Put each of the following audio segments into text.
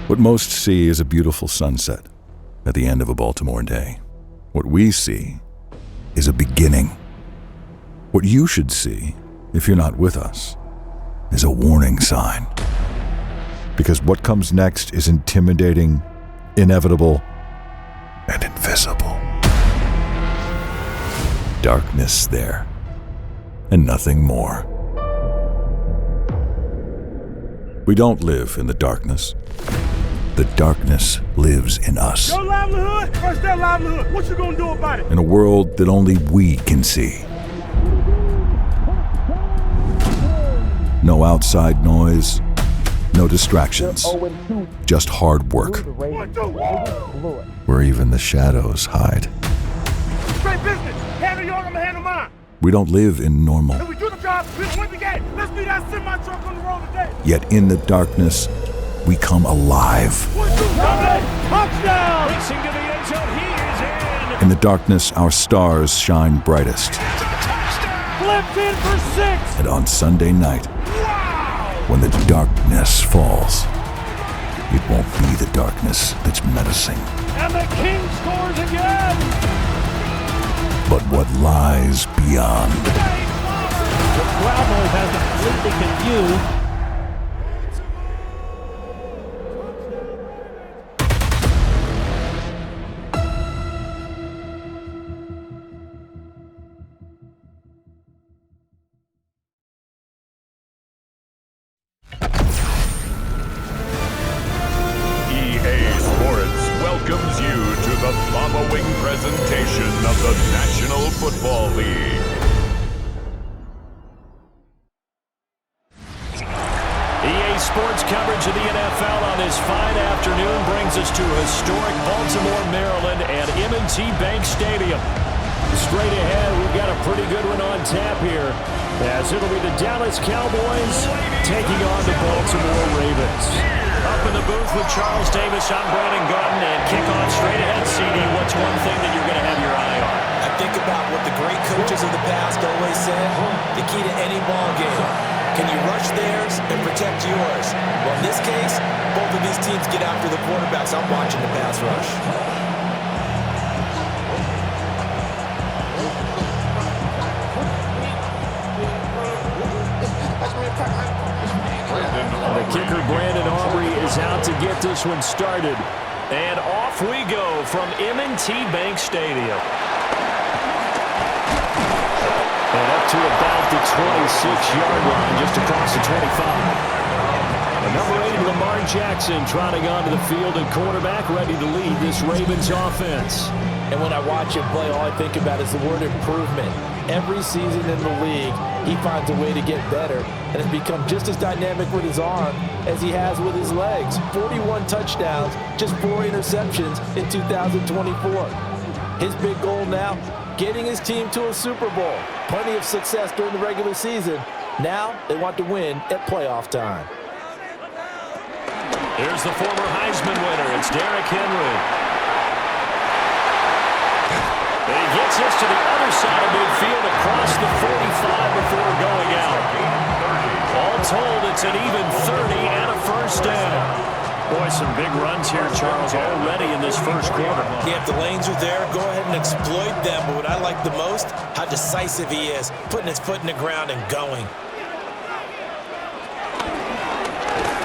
What most see is a beautiful sunset at the end of a Baltimore day. What we see is a beginning. What you should see, if you're not with us, is a warning sign. Because what comes next is intimidating, inevitable, and invisible. Darkness there, and nothing more. We don't live in the darkness. The darkness lives in us. Your livelihood versus their livelihood. What you gonna do about it? In a world that only we can see. No outside noise, no distractions, just hard work. Where even the shadows hide. Straight business. Handle yours, I'm gonna handle mine. We don't live in normal. If we do the job, we'll win the game. Let's be that semi-truck on the road today. Yet in the darkness, we come alive. Touchdown! Racing to the end zone, he is in. In the darkness, our stars shine brightest. Flipped in for 6. And on Sunday night, when the darkness falls, it won't be the darkness that's menacing, And the King scores again. but what lies beyond. The crowd noise has them completely confused. Welcomes you to the following presentation of the National Football League. EA Sports coverage of the NFL on this fine afternoon brings us to historic Baltimore, Maryland at M&T Bank Stadium. Straight ahead, we've got a pretty good one on tap here, as it'll be the Dallas Cowboys taking on the Baltimore Ravens. Up in the booth with Charles Davis, I'm Brandon Garden, and kickoff straight ahead, CD. What's one thing that you're going to have your eye on? I think about what the great coaches of the past always said, the key to any ball game. Can you rush theirs and protect yours? Well, in this case, both of these teams get after the quarterbacks. I'm watching the pass rush. The kicker, Brandon Aubrey, is out to get this one started. And off we go from M&T Bank Stadium. And up to about the 26-yard line, just across the 25. The number 8, Lamar Jackson, trotting onto the field at quarterback, ready to lead this Ravens offense. And when I watch him play, all I think about is the word improvement. Every season in the league, he finds a way to get better and has become just as dynamic with his arm as he has with his legs. 41 touchdowns, just 4 interceptions in 2024. His big goal now, getting his team to a Super Bowl. Plenty of success during the regular season. Now they want to win at playoff time. Here's the former Heisman winner. It's Derrick Henry. And he gets this to the other side of midfield across the 45 before going out. All told, it's an even 30 and a first down. Boy, some big runs here, Charles, already in this first quarter. Yeah, if the lanes are there, go ahead and exploit them. But what I like the most, how decisive he is, putting his foot in the ground and going.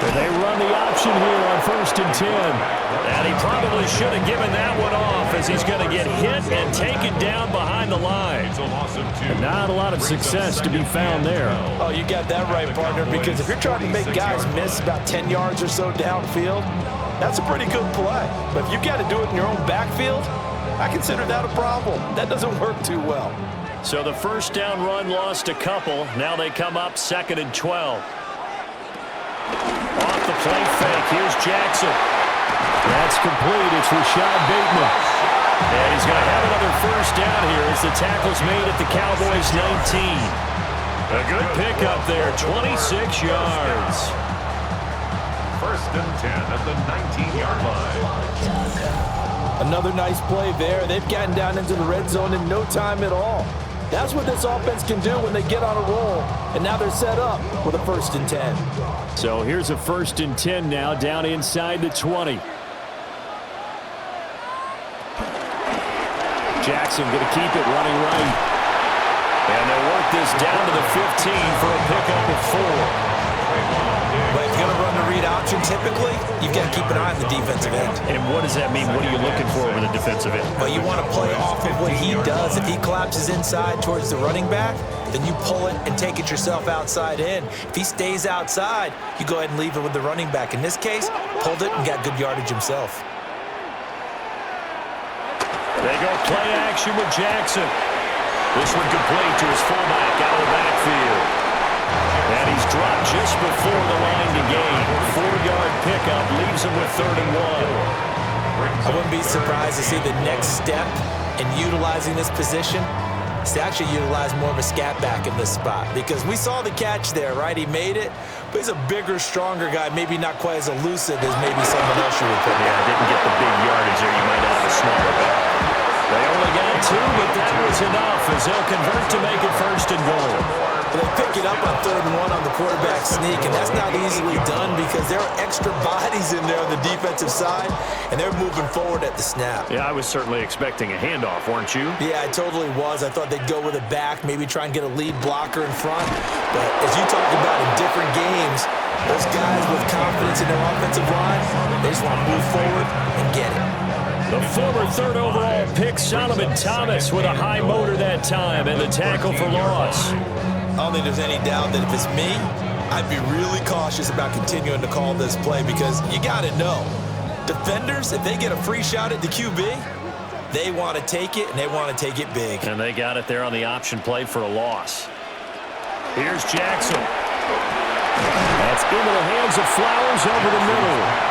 They run the option here on 1st and 10. And he probably should have given that one off, as he's going to get hit and taken down behind the line. And not a lot of success to be found there. Oh, you got that right, partner, because if you're trying to make guys miss about 10 yards or so downfield, that's a pretty good play. But if you got to do it in your own backfield, I consider that a problem. That doesn't work too well. So the first down run lost a couple. Now they come up 2nd and 12. Off the play fake, here's Jackson. That's complete, it's Rashad Bateman. And he's going to have another first down here as the tackle's made at the Cowboys 19. A good pickup there, 26 yards. 1st and 10 at the 19-yard line. Another nice play there. They've gotten down into the red zone in no time at all. That's what this offense can do when they get on a roll. And now they're set up with a 1st and 10. So here's a 1st and 10 now, down inside the 20. Jackson going to keep it running right. And they'll work this down to the 15 for a pickup of 4. But if you're going to run the read option, typically, you've got to keep an eye on the defensive end. And what does that mean? What are you looking for with a defensive end? But you want to play off of what he does. If he collapses inside towards the running back, then you pull it and take it yourself outside in. If he stays outside, you go ahead and leave it with the running back. In this case, pulled it and got good yardage himself. They go play action with Jackson. This one complete to his fullback out of the backfield. And he's dropped just before the line to gain. 4-yard pickup leaves him with 3rd and 1. I wouldn't be surprised to see the next step in utilizing this position is to actually utilize more of a scat back in this spot. Because we saw the catch there, right? He made it, but he's a bigger, stronger guy, maybe not quite as elusive as maybe someone else you would put there. Didn't get the big yardage there. You might have a smaller back. They only got 2, but that was enough as they'll convert to make it 1st and goal. They pick it up on 3rd and 1 on the quarterback sneak, and that's not easily done because there are extra bodies in there on the defensive side, and they're moving forward at the snap. Yeah, I was certainly expecting a handoff, weren't you? Yeah, I totally was. I thought they'd go with it back, maybe try and get a lead blocker in front. But as you talked about in different games, those guys with confidence in their offensive line, they just want to move forward and get it. The former 3rd overall pick, Solomon Thomas, with a high motor that time, and the tackle for loss. I don't think there's any doubt that if it's me, I'd be really cautious about continuing to call this play because you got to know, defenders, if they get a free shot at the QB, they want to take it, and they want to take it big. And they got it there on the option play for a loss. Here's Jackson. That's into the hands of Flowers over the middle.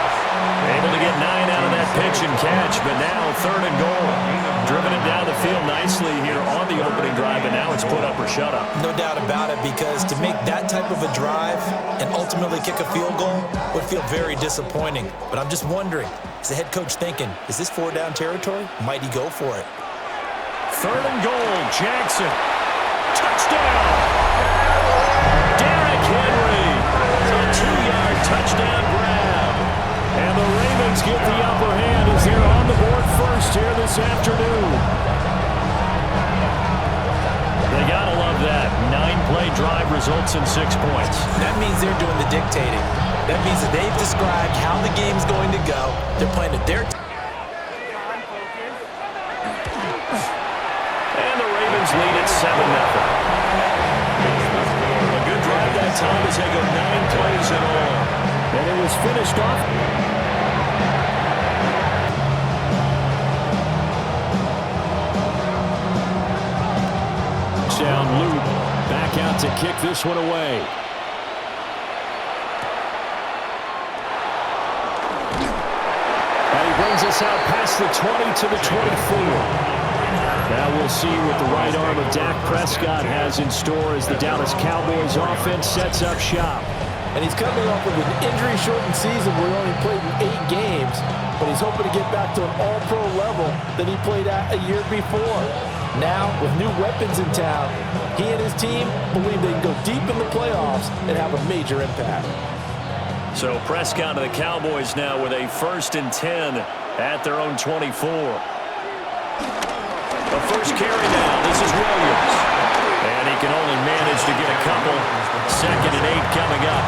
Able to get 9 out of that pitch and catch, but now 3rd and goal. Driven it down the field nicely here on the opening drive, and now it's put up or shut up. No doubt about it, because to make that type of a drive and ultimately kick a field goal would feel very disappointing. But I'm just wondering, is the head coach thinking, is this 4-down territory? Might he go for it? 3rd and goal, Jackson. Touchdown! Derrick Henry. A 2-yard touchdown grab. And the Ravens get the upper hand as they're on the board first here this afternoon. They gotta love that. 9-play drive results in 6 points. That means they're doing the dictating. That means that they've described how the game's going to go. They're playing at their And the Ravens lead at 7-0. A good drive that time as they go 9 plays in all. And it was finished off. Down loop. Back out to kick this one away. And he brings us out past the 20 to the 24. Now we'll see what the right arm of Dak Prescott has in store as the Dallas Cowboys offense sets up shop. And he's coming off of an injury-shortened season where he only played in 8 games, but he's hoping to get back to an all-pro level that he played at a year before. Now, with new weapons in town, he and his team believe they can go deep in the playoffs and have a major impact. So Prescott and the Cowboys now with a 1st and 10 at their own 24. The first carry now. This is Williams. And he can only manage to get a couple. 2nd and 8 coming up.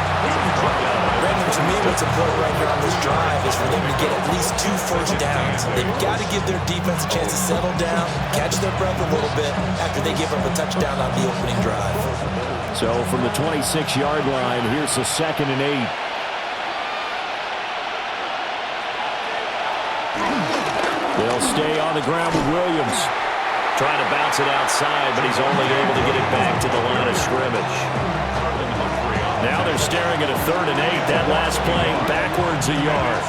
Brandon, to me, what's important right here on this drive is for them to get at least 2 first downs. They've got to give their defense a chance to settle down, catch their breath a little bit after they give up a touchdown on the opening drive. So from the 26-yard line, here's the 2nd and 8. They'll stay on the ground with Williams. Trying to bounce it outside, but he's only able to get it back to the line of scrimmage. Now they're staring at a 3rd and 8. That last play backwards a yard.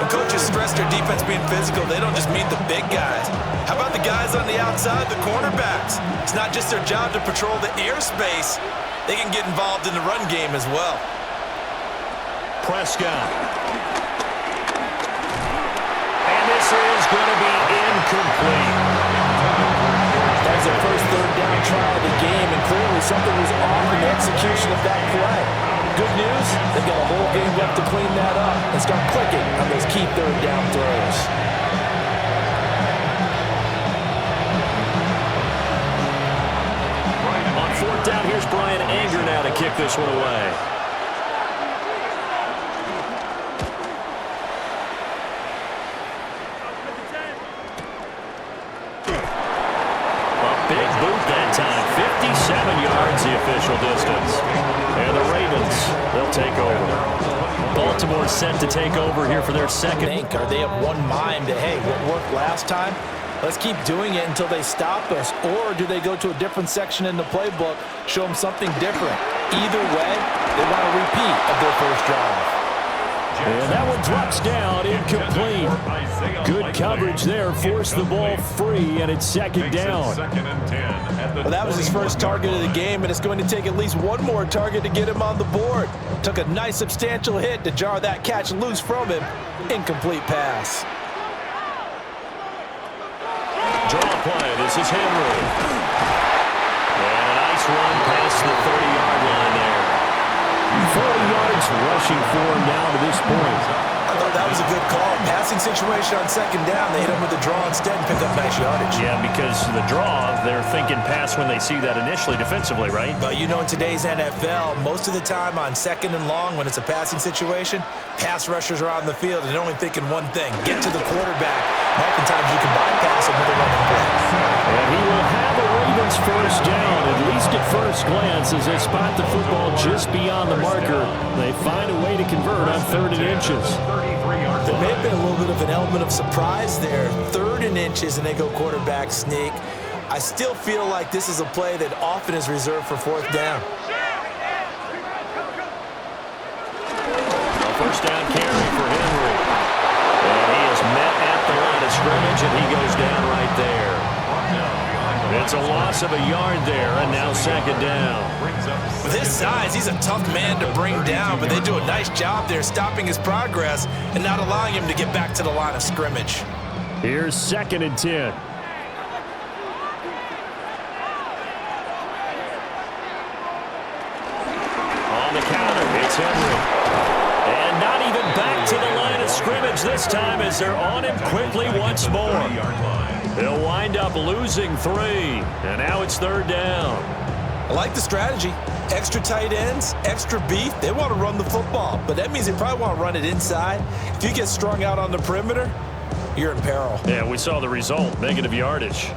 When coaches stress their defense being physical, they don't just mean the big guys. How about the guys on the outside, the cornerbacks? It's not just their job to patrol the airspace. They can get involved in the run game as well. Prescott. And this is going to be incomplete. That's their first 3rd down. down try of the game, and clearly something was off in the execution of that play. Good news, they've got a whole game left to clean that up and start clicking on those key third down throws. On fourth down, here's Brian Anger now to kick this one away. Big boot that time, 57 yards the official distance. And the Ravens, they'll take over. Baltimore set to take over here for their second. Are they of one mind that, hey, what worked last time? Let's keep doing it until they stop us. Or do they go to a different section in the playbook, show them something different? Either way, they want a repeat of their first drive. And that one drops down, incomplete. Good coverage there, forced the ball free, and it's second down. Well, that was his first target of the game, and it's going to take at least one more target to get him on the board. Took a nice substantial hit to jar that catch loose from him. Incomplete pass. Draw play, this is Henry. And a nice run past the 30-yard line there. 40 yards rushing for him now to this point. I thought that was a good call. Passing situation on second down. They hit him with the draw instead and pick up nice yardage. Yeah, because the draw, they're thinking pass when they see that initially defensively, right? But you know, in today's NFL, most of the time on second and long when it's a passing situation, pass rushers are on the field and they're only thinking one thing, get to the quarterback. Oftentimes you can bypass him with a running play. And he will have a Ravens first down, at least at first glance, as they spot the football just beyond the marker. They find a way to convert on 3rd and inches. There may have been a little bit of an element of surprise there. 3rd and inches, and they go quarterback sneak. I still feel like this is a play that often is reserved for 4th down. A first down carry for Henry. And he is met at the line of scrimmage, and he goes down right there. It's a loss of a yard there, and now second down. With his size, he's a tough man to bring down, but they do a nice job there stopping his progress and not allowing him to get back to the line of scrimmage. Here's 2nd and 10. On the counter, it's Henry. And not even back to the line of scrimmage this time as they're on him quickly once more. They'll wind up losing 3, and now it's 3rd down. I like the strategy. Extra tight ends, extra beef. They want to run the football, but that means they probably want to run it inside. If you get strung out on the perimeter, you're in peril. Yeah, we saw the result, negative yardage.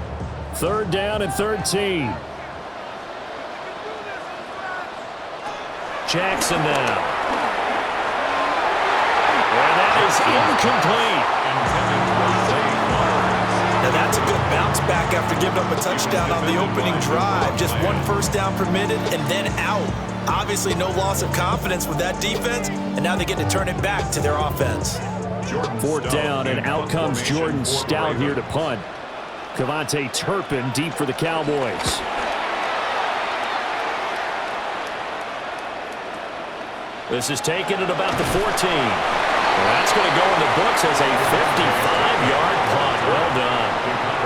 3rd down and 13. Jackson now. And that is incomplete. Now that's a good bounce back after giving up a touchdown on the opening drive. Just 1 first down permitted and then out. Obviously no loss of confidence with that defense, and now they get to turn it back to their offense. 4th down, and out comes Jordan Stout here to punt. Cavante Turpin deep for the Cowboys. This is taken at about the 14. Well, that's going to go in the books as a 55-yard punt. Well done.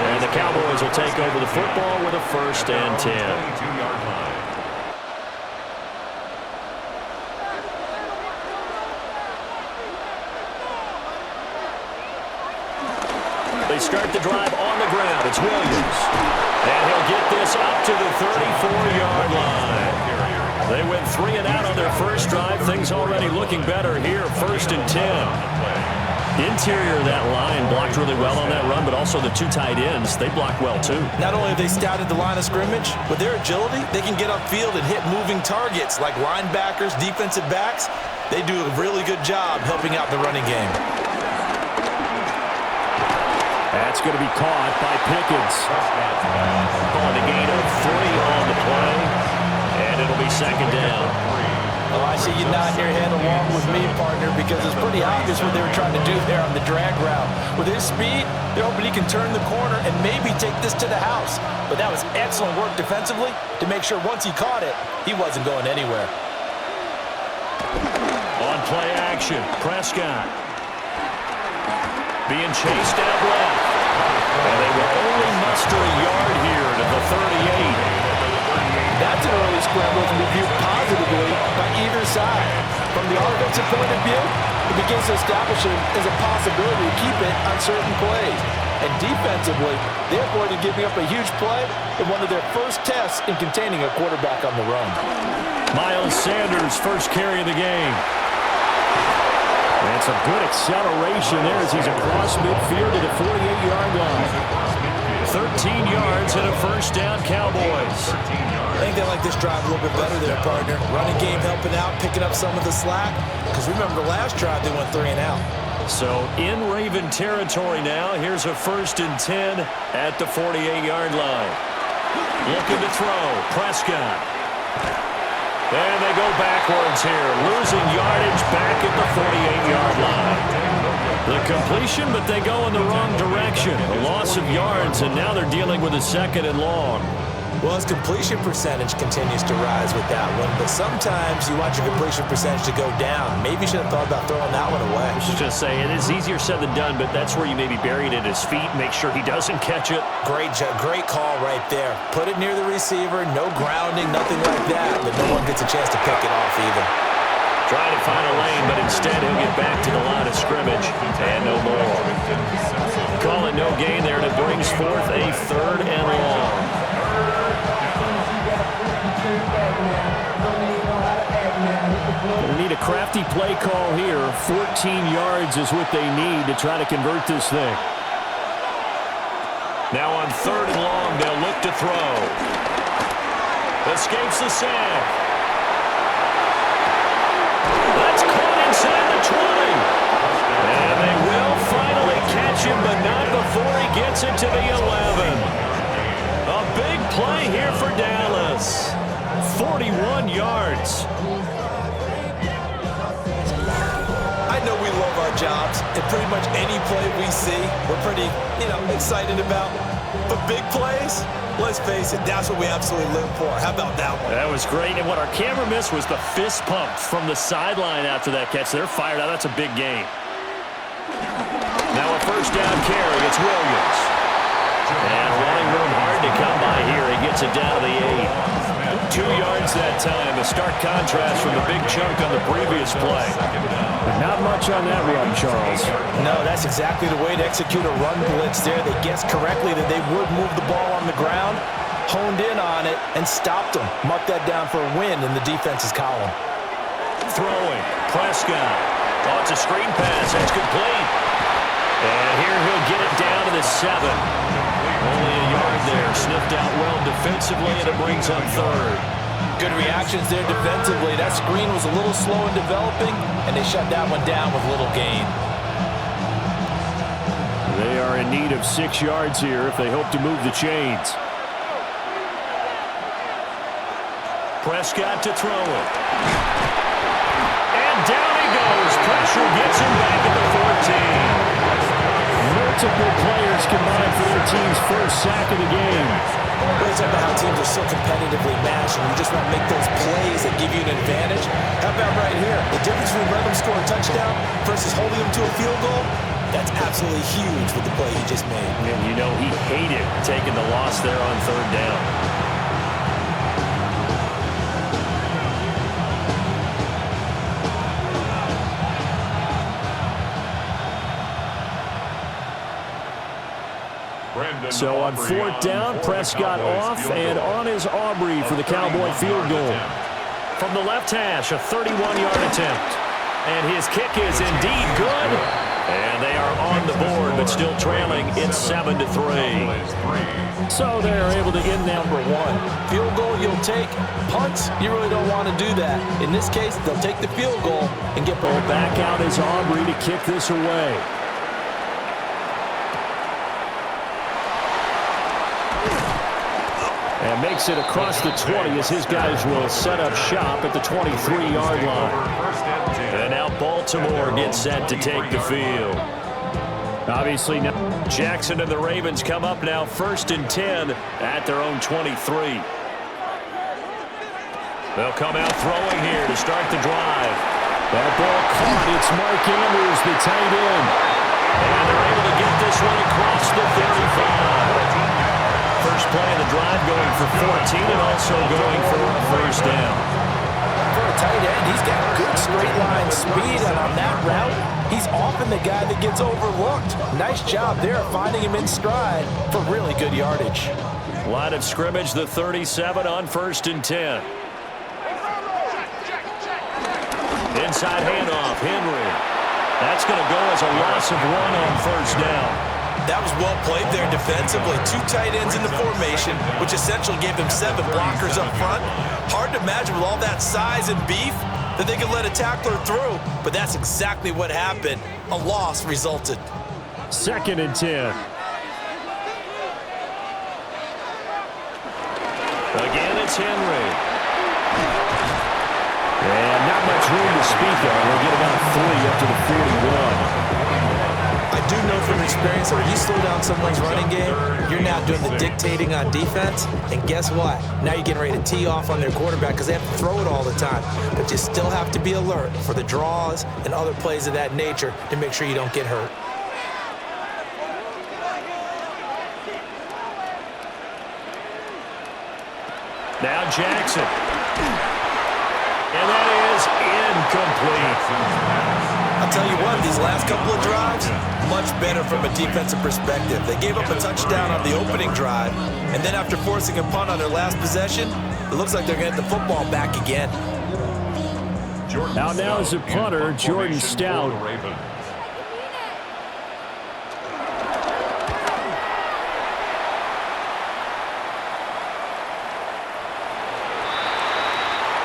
And the Cowboys will take over the football with a 1st and 10. They start the drive on the ground. It's Williams. And he'll get this up to the 34-yard line. They went 3 and out on their first drive. Things already looking better here. 1st and 10. Interior of that line blocked really well on that run, but also the 2 tight ends, they blocked well too. Not only have they scouted the line of scrimmage, with their agility, they can get upfield and hit moving targets like linebackers, defensive backs. They do a really good job helping out the running game. That's going to be caught by Pickens. On the gain of 3 on the play, and it'll be second down. Well, I see you nodding your head along with me, partner, because it's pretty obvious what they were trying to do there on the drag route. With his speed, they're hoping he can turn the corner and maybe take this to the house. But that was excellent work defensively to make sure once he caught it, he wasn't going anywhere. On play action, Prescott being chased out left. And they will only muster a yard here to the 38. That's an early scramble to be viewed positively by either side. From the offensive point of view, it begins to establish it as a possibility to keep it on certain plays. And defensively, they avoided giving up a huge play in one of their first tests in containing a quarterback on the run. Miles Sanders, first carry of the game. And some good acceleration there as he's across midfield to the 48-yard line. 13 yards and a first down, Cowboys. I think they like this drive a little bit better there, partner. Running game helping out, picking up some of the slack. Because remember, the last drive they went 3 and out. So in Raven territory now. Here's a 1st and 10 at the 48-yard line. Looking to throw. Prescott. And they go backwards here. Losing yardage back at the 48-yard line. The completion, but they go in the wrong direction. A loss of yards, and now they're dealing with a 2nd and long. Well, his completion percentage continues to rise with that one, but sometimes you want your completion percentage to go down. Maybe you should have thought about throwing that one away. I was just saying, it is easier said than done, but that's where you maybe bury it at his feet, make sure he doesn't catch it. Great call right there. Put it near the receiver, no grounding, nothing like that, but no one gets a chance to pick it off either. Trying to find a lane, but instead he'll get back to the line of scrimmage, and no more. Call it no gain there, and it brings forth a 3rd and long. They need a crafty play call here. 14 yards is what they need to try to convert this thing. Now on 3rd and long, they'll look to throw. Escapes the sack. That's caught inside the 20. And they will finally catch him, but not before he gets it to the 11. A big play here for Dallas. 41 yards. I know we love our jobs, and pretty much any play we see, we're pretty, excited about. But big plays, let's face it, that's what we absolutely live for. How about that one? That was great, and what our camera missed was the fist pump from the sideline after that catch. They're fired out. That's a big game. Now a 1st down carry. It's Williams. And running room hard to come by here. He gets it down to the 8. 2 yards that time. A stark contrast from the big chunk on the previous play. But not much on that run, Charles. No, that's exactly the way to execute a run blitz there. They guessed correctly that they would move the ball on the ground, honed in on it, and stopped them. Mark that down for a win in the defense's column. Throwing. Prescott. Oh, it's a screen pass. That's complete. And here he'll get it down to the 7. Only a yard there. Sniffed out well defensively, and it brings up 3rd. Good reactions there defensively. That screen was a little slow in developing, and they shut that one down with little gain. They are in need of 6 yards here if they hope to move the chains. Prescott to throw it. And down he goes. Pressure gets him back at the 14. Multiple players combined for their team's first sack of the game. We're talking about how teams are so competitively matched, and you just want to make those plays that give you an advantage. How about right here? The difference between letting them score a touchdown versus holding them to a field goal, that's absolutely huge with the play he just made. And he hated taking the loss there on 3rd down. So on 4th down, Prescott off, and on is Aubrey for the Cowboy field goal. From the left hash, a 31-yard attempt. And his kick is indeed good. And they are on the board, but still trailing. It's 7-3. So they're able to get number 1. Field goal you'll take. Punts, you really don't want to do that. In this case, they'll take the field goal and get ball back out is Aubrey to kick this away. And makes it across the 20 as his guys will set up shop at the 23-yard line. And now Baltimore gets set to take the field. Obviously, now Jackson and the Ravens come up now 1st and 10 at their own 23. They'll come out throwing here to start the drive. That ball caught. It's Mark Andrews, the tight end. And they're able to get this one across the 35. first play of the drive, going for 14 and also going for a first down. For a tight end, he's got good straight line speed, and on that route, he's often the guy that gets overlooked. Nice job there finding him in stride for really good yardage. Line of scrimmage, the 37 on 1st and 10. Inside handoff, Henry. That's going to go as a loss of 1 on 1st down. That was well played there defensively. 2 tight ends in the formation, which essentially gave them 7 blockers up front. Hard to imagine with all that size and beef that they could let a tackler through, but that's exactly what happened. A loss resulted. 2nd and 10. Again, it's Henry. And not much room to speak of. We'll get about 3 up to the 41. I do know from experience that when you slow down someone's running game, you're now doing the dictating on defense, and guess what? Now you're getting ready to tee off on their quarterback because they have to throw it all the time. But you still have to be alert for the draws and other plays of that nature to make sure you don't get hurt. Now Jackson. And that is incomplete. I'll tell you what, these last couple of drives, much better from a defensive perspective. They gave up a touchdown on the opening drive, and then after forcing a punt on their last possession, it looks like they're going to get the football back again. Out now is a punter, Jordan Stout.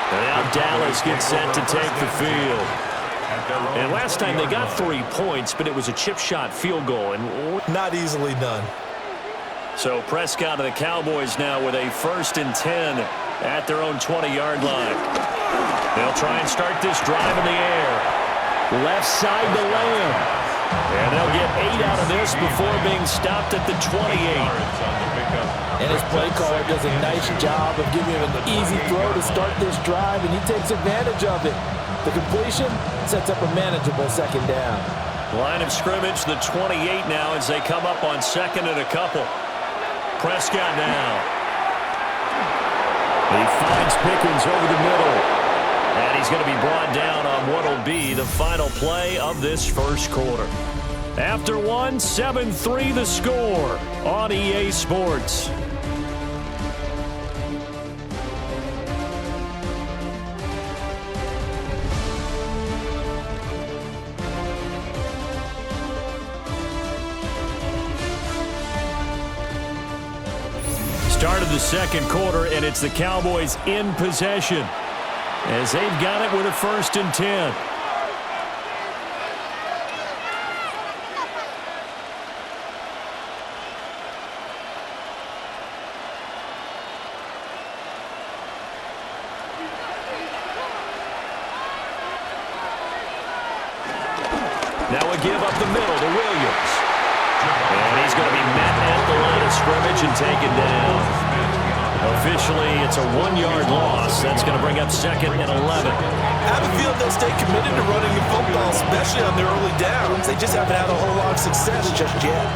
And now Dallas gets set to take the field. And last time they got 3 points, but it was a chip shot field goal. And not easily done. So Prescott and the Cowboys now with a 1st and 10 at their own 20-yard line. They'll try and start this drive in the air. Left side to Lamb. And they'll get 8 out of this before being stopped at the 28. And his play caller does a nice job of giving him an easy throw to start this drive, and he takes advantage of it. The completion sets up a manageable 2nd down. Line of scrimmage, the 28 now as they come up on 2nd and a couple. Prescott now. He finds Pickens over the middle. And he's going to be brought down on what will be the final play of this 1st quarter. After 1, 7-3 the score on EA Sports. Start of the 2nd quarter, and it's the Cowboys in possession as they've got it with a 1st and 10. Now a give up the middle to Williams. And he's going to be met at the line of scrimmage and taken down. Officially, it's a 1-yard loss. That's going to bring up 2nd and 11. I have a feeling they'll stay committed to running the football, especially on their early downs. They just haven't had a whole lot of success just yet.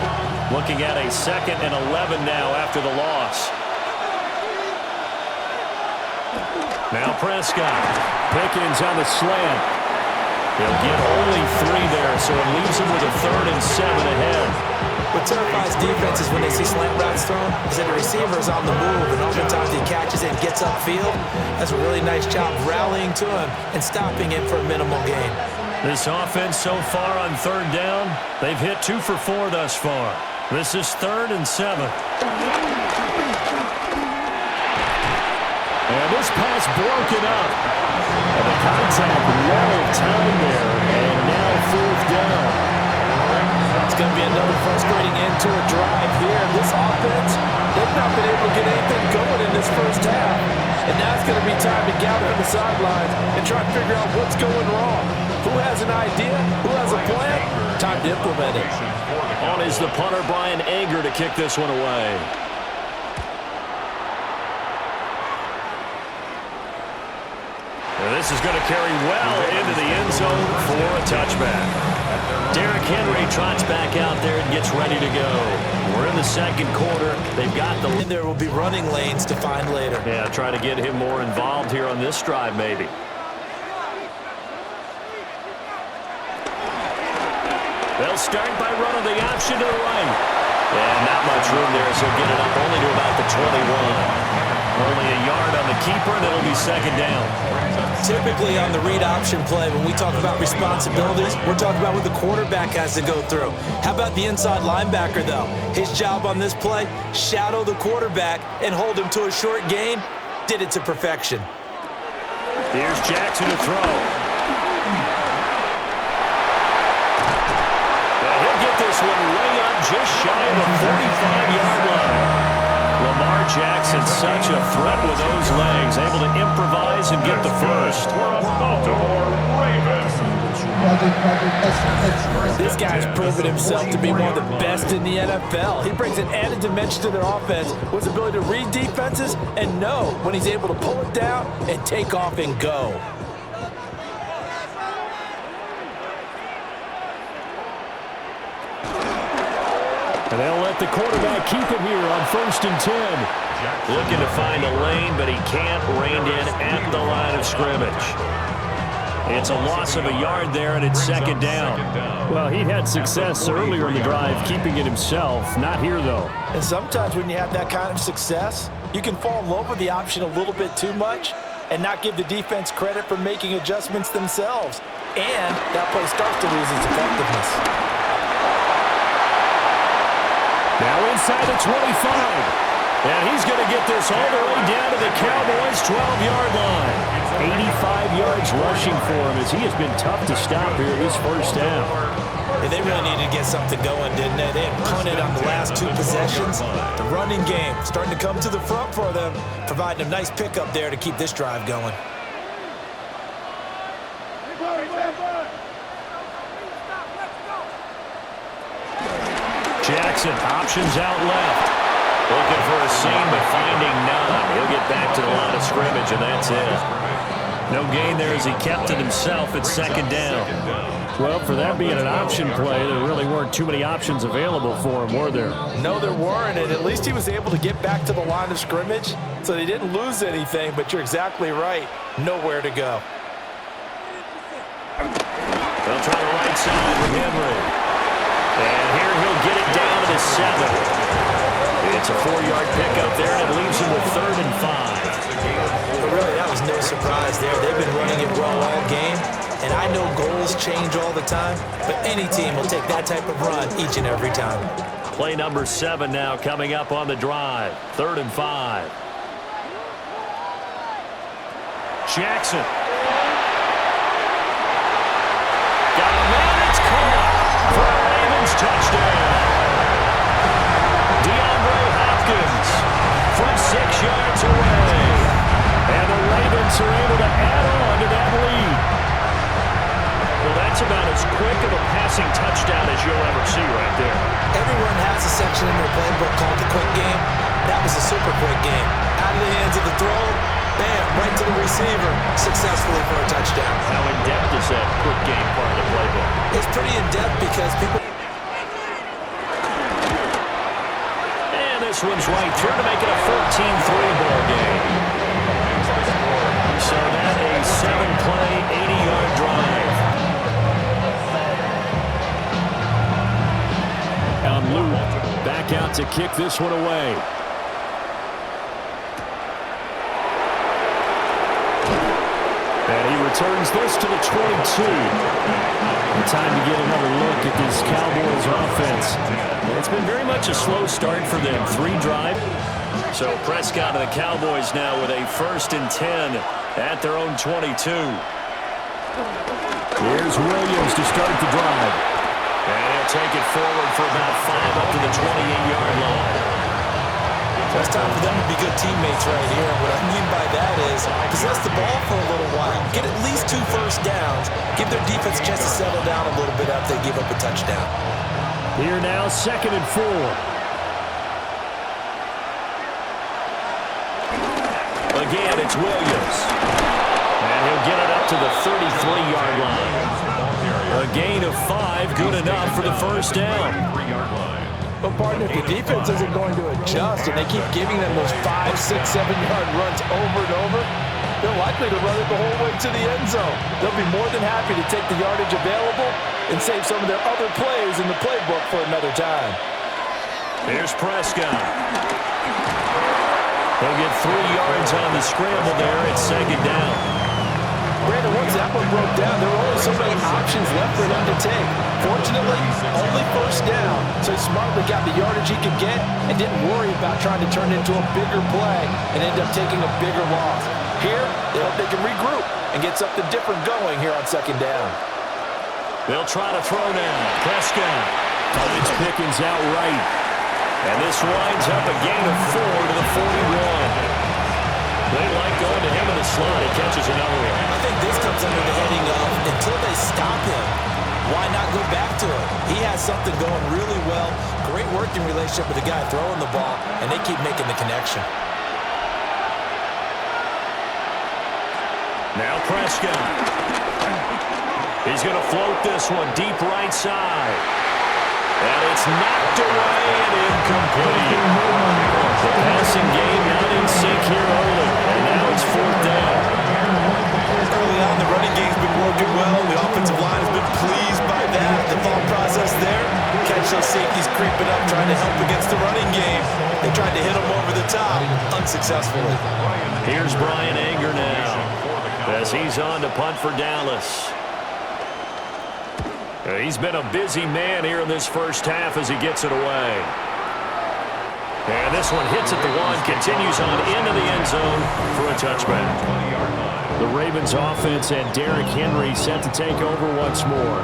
Looking at a 2nd and 11 now after the loss. Now Prescott. Pickens on the slant. He'll get only 3 there, so it leaves him with a 3rd and 7 ahead. What terrifies defenses when they see slant routes thrown is that the receiver is on the move, and oftentimes he catches it and gets upfield. That's a really nice job rallying to him and stopping him for a minimal gain. This offense so far on 3rd down, they've hit 2 for 4 thus far. This is 3rd and 7. And this pass broken up. And the contact well timed there, and now 4th down. It's going to be another frustrating end to a drive here. This offense, they've not been able to get anything going in this 1st half. And now it's going to be time to gather on the sidelines and try to figure out what's going wrong. Who has an idea? Who has a plan? Time to implement it. On is the punter, Brian Anger, to kick this one away. This is going to carry well into the end zone for a touchback. Derrick Henry trots back out there and gets ready to go. We're in the second quarter. They've got the... And there will be running lanes to find later. Yeah, try to get him more involved here on this drive, maybe. They'll start by running the option to the right. And not much room there, so get it up only to about the 21. Only a yard on the keeper, and it'll be second down. Typically on the read option play, when we talk about responsibilities, we're talking about what the quarterback has to go through. How about the inside linebacker, though? His job on this play, shadow the quarterback and hold him to a short gain. Did it to perfection. Here's Jackson to throw. He'll get this one way up just shy of the 45-yard line. Lamar Jackson, such a threat with those legs, able to improvise and get the first. Baltimore Ravens. This guy's proven himself to be one of the best in the NFL. He brings an added dimension to their offense with his ability to read defenses and know when he's able to pull it down and take off and go. And they'll let the quarterback keep it here on 1st and 10. Looking to find a lane, but he can't rein in at the line of scrimmage. It's a loss of a yard there, and it's second down. Well, he'd had success earlier in the drive, keeping it himself. Not here, though. And sometimes when you have that kind of success, you can fall in love with the option a little bit too much and not give the defense credit for making adjustments themselves. And that play starts to lose its effectiveness. Now inside the 25. And he's going to get this all the way down to the Cowboys' 12-yard line. 85 yards rushing for him as he has been tough to stop here this first down. Yeah, they really needed to get something going, didn't they? They had punted on the last 2 possessions. The running game starting to come to the front for them, providing a nice pickup there to keep this drive going. Jackson, options out left. Looking for a seam, but finding none. He'll get back to the line of scrimmage, and that's it. No gain there as he kept it himself at second down. Well, for that being an option play, there really weren't too many options available for him, were there? No, there weren't, and at least he was able to get back to the line of scrimmage, so they didn't lose anything, but you're exactly right. Nowhere to go. They'll try the right side with Henry. And here he'll get it down to the 7. It's a 4-yard pickup there, and it leaves him with 3rd and 5. But really, that was no surprise there. They've been running it well all game, and I know goals change all the time, but any team will take that type of run each and every time. Play number 7 now coming up on the drive. 3rd and 5. Jackson. Got a man, it's caught for a Ravens touchdown. DeAndre Hopkins from 6 yards away. And the Ravens are able to add on to that lead. Well, that's about as quick of a passing touchdown as you'll ever see right there. Everyone has a section in their playbook called the quick game. That was a super quick game. Out of the hands of the throw, bam, right to the receiver, successfully for a touchdown. How in-depth is that quick game part of the playbook? It's pretty in-depth because people... And this one's right through to make it a 14-3 ball game. So that a 7-play, 80-yard drive. On Luke, back out to kick this one away. And he returns this to the 22. And time to get another look at this Cowboys offense. It's been very much a slow start for them. 3 drive. So Prescott and the Cowboys now with a 1st and 10 at their own 22. Here's Williams to start the drive. And he'll take it forward for about 5 up to the 28-yard line. So it's time for them to be good teammates right here. And what I mean by that is possess the ball for a little while. Get at least 2 first downs. Give their defense a chance to settle down a little bit after they give up a touchdown. Here now, 2nd and 4. Again, it's Williams. And he'll get it up to the 33-yard line. gain of 5, good enough for the first down. But partner, if the defense isn't going to adjust and they keep giving them those 5, 6, 7-yard runs over and over, they're likely to run it the whole way to the end zone. They'll be more than happy to take the yardage available and save some of their other plays in the playbook for another time. Here's Prescott. He'll get 3 yards on the scramble there at second down. Brandon, once that one broke down, there were only so many options left for them to take. Fortunately, only first down, so he smartly got the yardage he could get and didn't worry about trying to turn it into a bigger play and end up taking a bigger loss. Here, they hope they can regroup and get something different going here on second down. They'll try to throw now. Prescott finds Pickens outright. And this winds up a gain of 4 to the 41. They like going to him in the slot. He catches another one. I think this comes under the heading of until they stop him, why not go back to him? He has something going really well. Great working relationship with the guy throwing the ball, and they keep making the connection. Now Prescott. He's going to float this one deep right side. And it's knocked away and incomplete. The passing game not in sync here early. And now it's 4th down. Early on, the running game's been working well. The offensive line has been pleased by that. The thought process there, catch those safeties creeping up, trying to help against the running game. They tried to hit them over the top, unsuccessfully. Here's Brian Anger now as he's on to punt for Dallas. He's been a busy man here in this first half as he gets it away. And this one hits at the 1, continues on into the end zone for a touchback. The Ravens offense and Derrick Henry set to take over once more.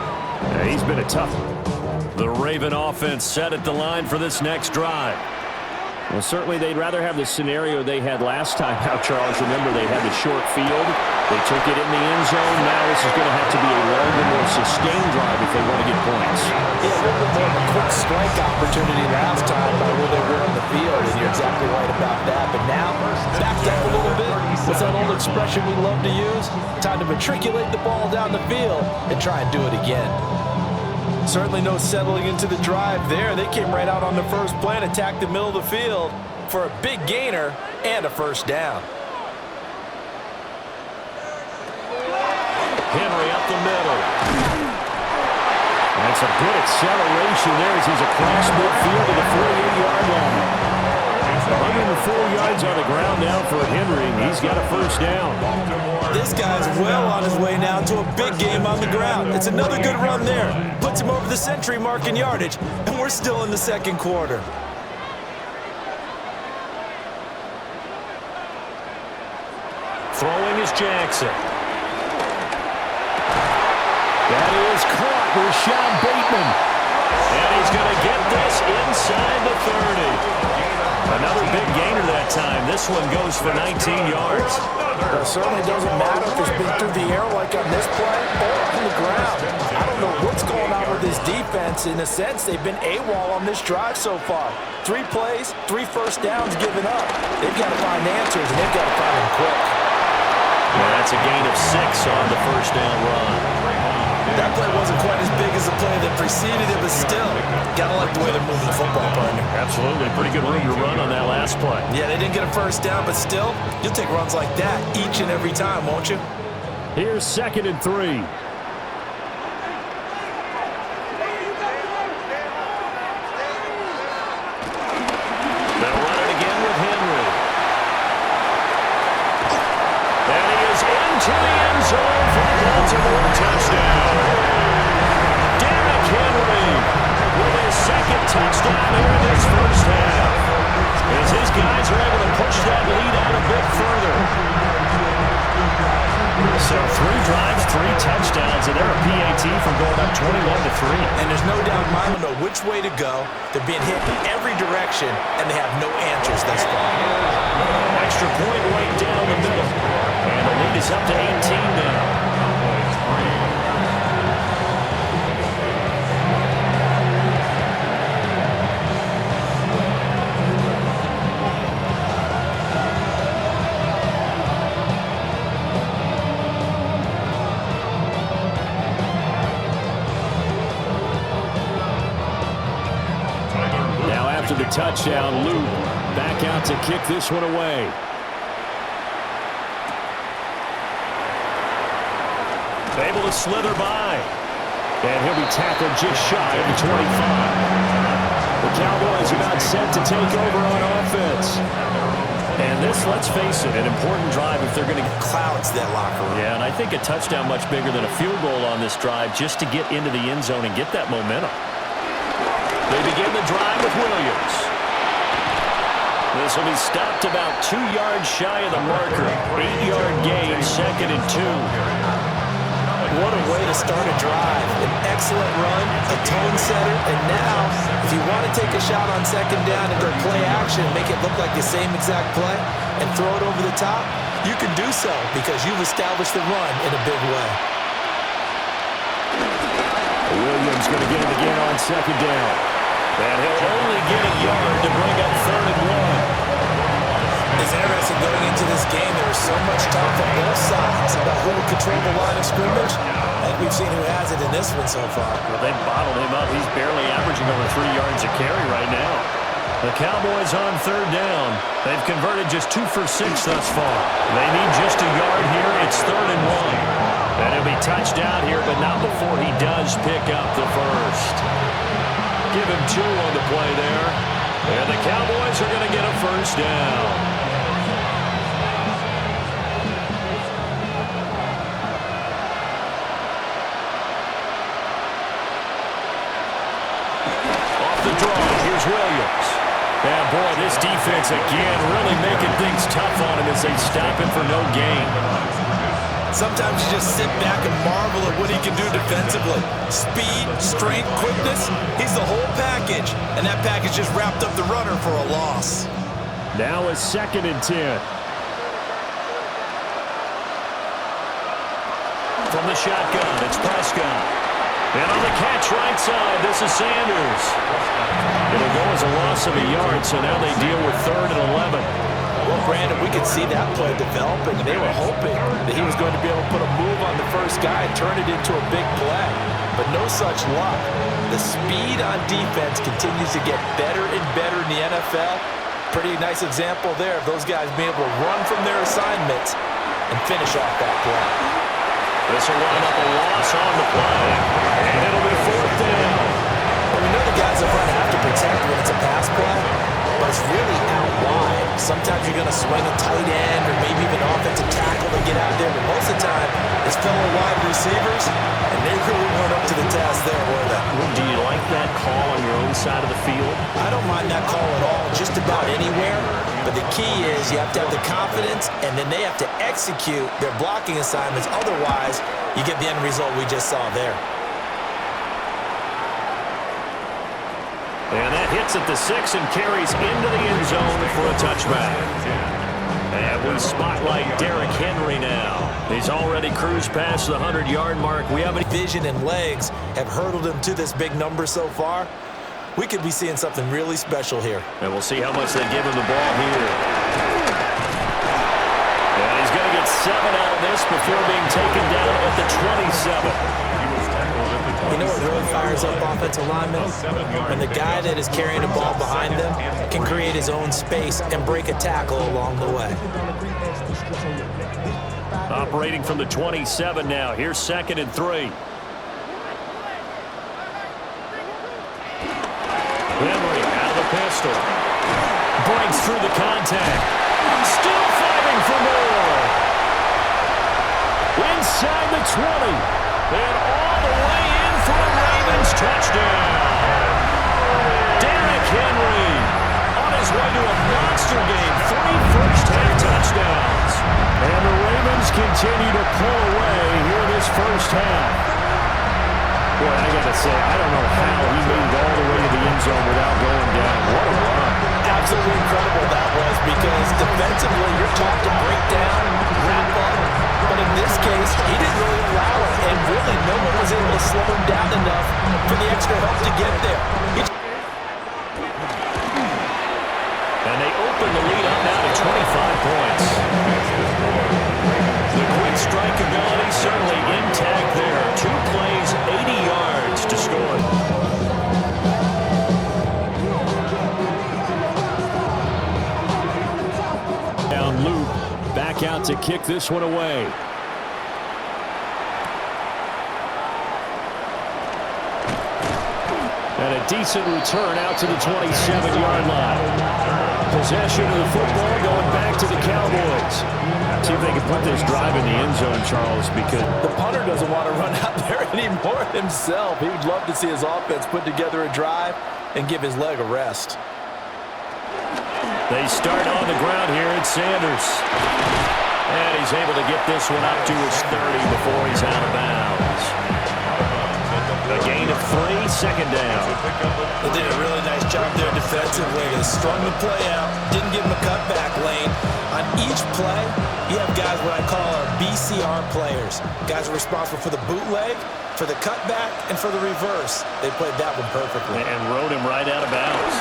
He's been a tough one. The Raven offense set at the line for this next drive. Well, certainly they'd rather have the scenario they had last time out, Charles. Remember, they had the short field. They took it in the end zone. Now this is going to have to be a longer, more sustained drive if they want to get points. Yeah, a little bit more of a quick strike opportunity last time by where they were on the field, and you're exactly right about that. But now, backed up a little bit. What's that old expression we love to use? Time to matriculate the ball down the field and try and do it again. Certainly no settling into the drive there. They came right out on the first play and attacked the middle of the field for a big gainer and a first down. Henry up the middle. That's a good acceleration there as he's across midfield to the 48-yard line. 104 yards on the ground now for Henry. He's got a first down. This guy's well on his way now to a big game on the ground. It's another good run there. Puts him over the century mark in yardage, and we're still in the second quarter. Throwing is Jackson. That is caught. Rashad Bateman. And he's going to get this inside the 30. Another big gainer that time. This one goes for 19 yards. It certainly doesn't matter if it's been through the air like on this play or on the ground. I don't know what's going on with this defense. In a sense, they've been AWOL on this drive so far. 3 plays, 3 first downs given up. They've got to find answers, and they've got to find them quick. Well, that's a gain of 6 on the first down run. That play wasn't quite as big as the play that preceded it, but still, gotta like the way they're moving the football, partner. Absolutely. Pretty good room to run on that last play. Yeah, they didn't get a first down, but still, you'll take runs like that each and every time, won't you? Here's 2nd and 3. They'll run it again with Henry. And he is into the end zone for the Baltimore touchdown. Derrick Henry with his 2nd touchdown here in this first half. As his guys are able to push that lead out a bit further. So 3 drives, 3 touchdowns, and they're a PAT from going up 21-3. And there's no doubt in mind know which way to go. They're being hit in every direction, and they have no answers thus far. Extra point right down the middle. And the lead is up to 18 now. touchdown. Loop back out to kick this one away. Able to slither by. And he'll be tackled just shy of the 25. The Cowboys are not set to take over on offense. And this, let's face it, an important drive if they're going to clouds that locker room. Yeah, and I think a touchdown much bigger than a field goal on this drive just to get into the end zone and get that momentum. They begin the drive with Williams. This will be stopped about 2 yards shy of the marker. 8-yard gain, 2nd and 2. What a way to start a drive. An excellent run, a tone setter, and now, if you want to take a shot on 2nd down and go play action, make it look like the same exact play, and throw it over the top, you can do so because you've established the run in a big way. Williams going to get it again on 2nd down. And he'll only get a yard to bring up 3rd and 1. It's interesting going into this game. There was so much talk on both sides about who will control the line of scrimmage. I think we've seen who has it in this one so far. Well, they bottled him up. He's barely averaging over 3 yards a carry right now. The Cowboys on 3rd down. They've converted just 2 for 6 thus far. They need just a yard here. It's 3rd and 1. And he'll be touched out here, but not before he does pick up the first. Give him 2 on the play there. And the Cowboys are going to get a first down. Williams. And boy, this defense again really making things tough on him as they stop him for no gain. Sometimes you just sit back and marvel at what he can do defensively. Speed, strength, quickness, he's the whole package. And that package just wrapped up the runner for a loss. Now a 2nd and 10. From the shotgun, it's Prescott. And on the catch right side, this is Sanders. It'll go as a loss of a yard, so now they deal with 3rd and 11. Well, Brandon, we could see that play developing. They were hoping that he was going to be able to put a move on the first guy and turn it into a big play. But no such luck. The speed on defense continues to get better and better in the NFL. Pretty nice example there of those guys being able to run from their assignments and finish off that play. This will wind up a loss on the play. And it'll be 4th down. Well, we know the guys up front have to protect when it's a pass play, but it's really out wide. Sometimes you're going to swing a tight end or maybe even offensive tackle to get out there, but most of the time it's fellow wide receivers, and they really weren't up to the task there, were they? Do you like that call on your own side of the field? I don't mind that call at all, just about anywhere. But the key is you have to have the confidence, and then they have to execute their blocking assignments. Otherwise, you get the end result we just saw there. And that hits at the 6 and carries into the end zone for a touchback. And we spotlight Derrick Henry now. He's already cruised past the 100-yard mark. We have vision and legs have hurdled him to this big number so far. We could be seeing something really special here. And we'll see how much they give him the ball here. And he's going to get 7 out of this before being taken down at the 27. You know what really fires up offensive linemen? When the guy that is carrying the ball behind them can create his own space and break a tackle along the way. Operating from the 27 now. Here's 2nd and 3. Henry out of the pistol. Breaks through the contact. Still fighting for more. Inside the 20. And all the way in for a Ravens touchdown. Derrick Henry on his way to a monster game. 3 first-half touchdowns. And the Ravens continue to pull away here this first half. Boy, I got to say, I don't know how he made it all the way to the end zone without going down. What a run. Absolutely incredible that was, because defensively you're taught to break down, wrap up. But in this case, he didn't really allow it, and really no one was able to slow him down enough for the extra help to get there. And they open the lead up now to 25 points. The quick strike ability certainly intact there. 2 plays, 80 yards to score. kick this one away. And a decent return out to the 27-yard line. Possession of the football going back to the Cowboys. See if they can put this drive in the end zone, Charles, because the punter doesn't want to run out there anymore himself. He would love to see his offense put together a drive and give his leg a rest. They start on the ground here at Sanders. And he's able to get this one up to his 30 before he's out of bounds. A gain of 3, second down. They did a really nice job there defensively. They strung the play out, didn't give him a cutback lane. On each play, you have guys what I call our BCR players. Guys are responsible for the bootleg, for the cutback, and for the reverse. They played that one perfectly. And rode him right out of bounds.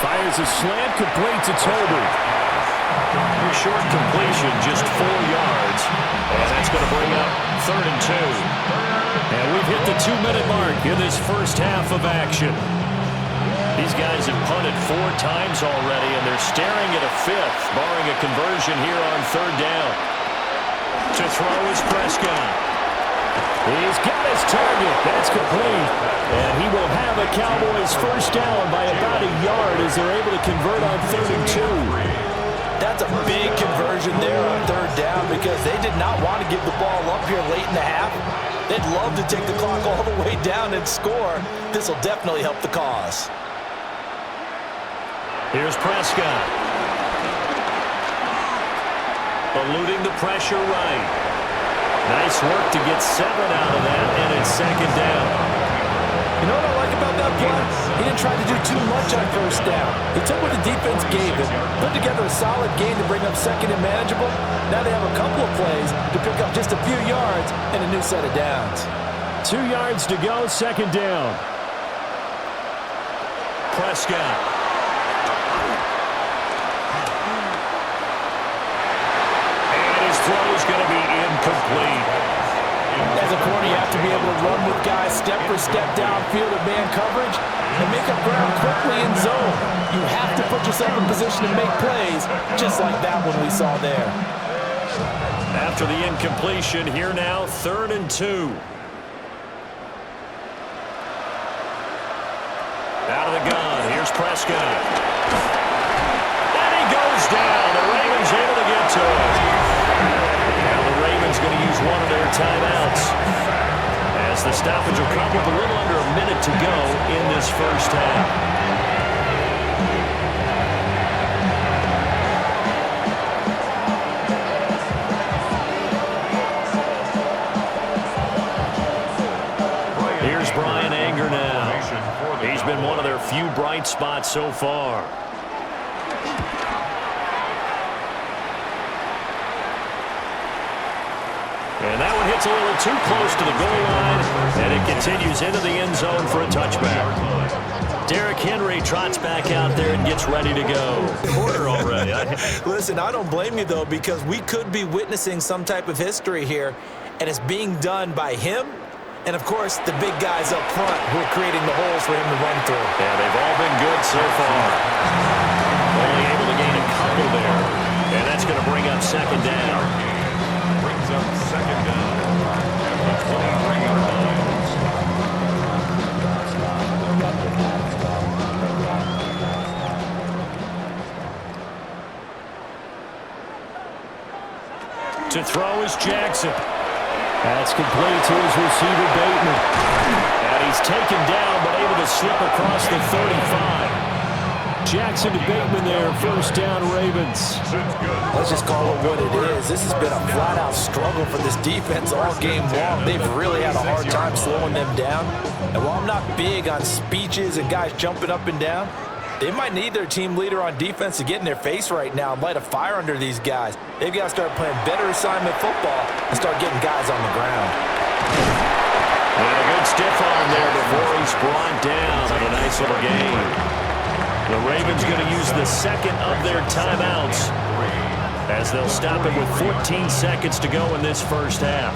Fires a slant complete to Toby. Short completion, just 4 yards. And that's going to bring up 3rd and 2. And we've hit the 2-minute mark in this first half of action. These guys have punted 4 times already, and they're staring at a 5th, barring a conversion here on 3rd down. To throw is Prescott. He's got his target. That's complete. And he will have a Cowboys first down by about a yard as they're able to convert on 3rd and 2. That's a big conversion there on 3rd down because they did not want to give the ball up here late in the half. They'd love to take the clock all the way down and score. This will definitely help the cause. Here's Prescott. Eluding the pressure right. Nice work to get 7 out of that, and it's 2nd down. You know what I like about that play? He didn't try to do too much on 1st down. He took what the defense gave him, put together a solid game to bring up 2nd and manageable. Now they have a couple of plays to pick up just a few yards and a new set of downs. 2 yards to go, 2nd down. Prescott. And his throw is going to be incomplete. As a corner, you have to be able to run with guys step for step downfield at man coverage and make up ground quickly in zone. You have to put yourself in position to make plays, just like that one we saw there. After the incompletion, here now, 3rd and 2. Out of the gun, here's Prescott. And he goes down. The Ravens able to get to it. Now the Ravens going to use one of their timeouts, as the stoppage will come with a little under a minute to go in this first half. Here's Brian Anger now. He's been one of their few bright spots so far. And that one hits a little too close to the goal line, and it continues into the end zone for a touchback. Derrick Henry trots back out there and gets ready to go. Quarter already. Listen, I don't blame you, though, because we could be witnessing some type of history here, and it's being done by him and, of course, the big guys up front who are creating the holes for him to run through. Yeah, they've all been good so far. Only able to gain a couple there, and that's going to bring up 2nd down. Brings up 2nd down at the 23-yard line. To throw is Jackson. That's complete to his receiver, Bateman. And he's taken down, but able to slip across the 35. Jackson to Bateman there, first down, Ravens. Let's just call it what it is. This has been a flat-out struggle for this defense all game long. They've really had a hard time slowing them down. And while I'm not big on speeches and guys jumping up and down, they might need their team leader on defense to get in their face right now and light a fire under these guys. They've got to start playing better assignment football and start getting guys on the ground. And a good stiff arm there before he's brought down on a nice little game. The Ravens going to use the 2nd of their timeouts as they'll stop it with 14 seconds to go in this first half.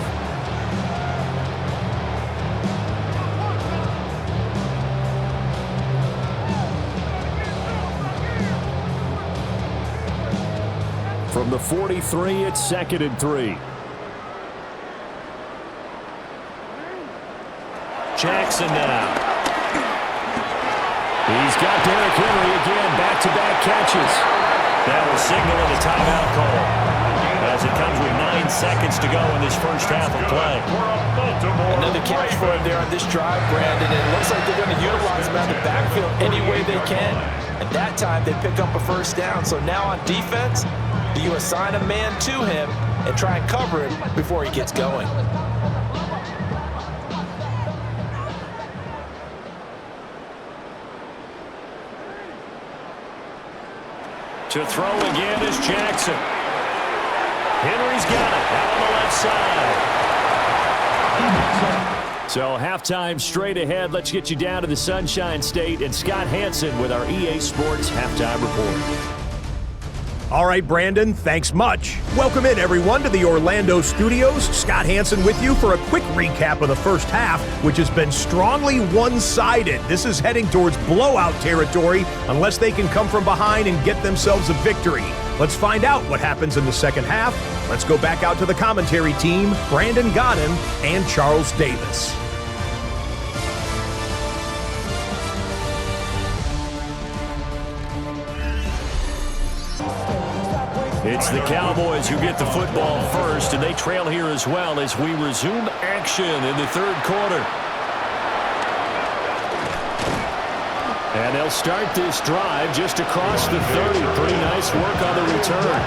From From the 43, it's 2nd and 3. Jackson now. He's got Derrick Henry again, back-to-back catches. That will signal a timeout call as it comes with 9 seconds to go in this first half of play. Another catch for him there on this drive, Brandon, and it looks like they're going to utilize him out of the backfield any way they can. And that time they pick up a first down. So now on defense, do you assign a man to him and try and cover him before he gets going? To throw again is Jackson. Henry's got it out on the left side. So halftime straight ahead. Let's get you down to the Sunshine State and Scott Hansen with our EA Sports Halftime Report. All right, Brandon, thanks much. Welcome in, everyone, to the Orlando studios. Scott Hansen with you for a quick recap of the first half, which has been strongly one-sided. This is heading towards blowout territory unless they can come from behind and get themselves a victory. Let's find out what happens in the second half. Let's go back out to the commentary team, Brandon Godden and Charles Davis. It's the Cowboys who get the football first, and they trail here as well as we resume action in the third quarter. And they'll start this drive just across the 30. Pretty nice work on the return.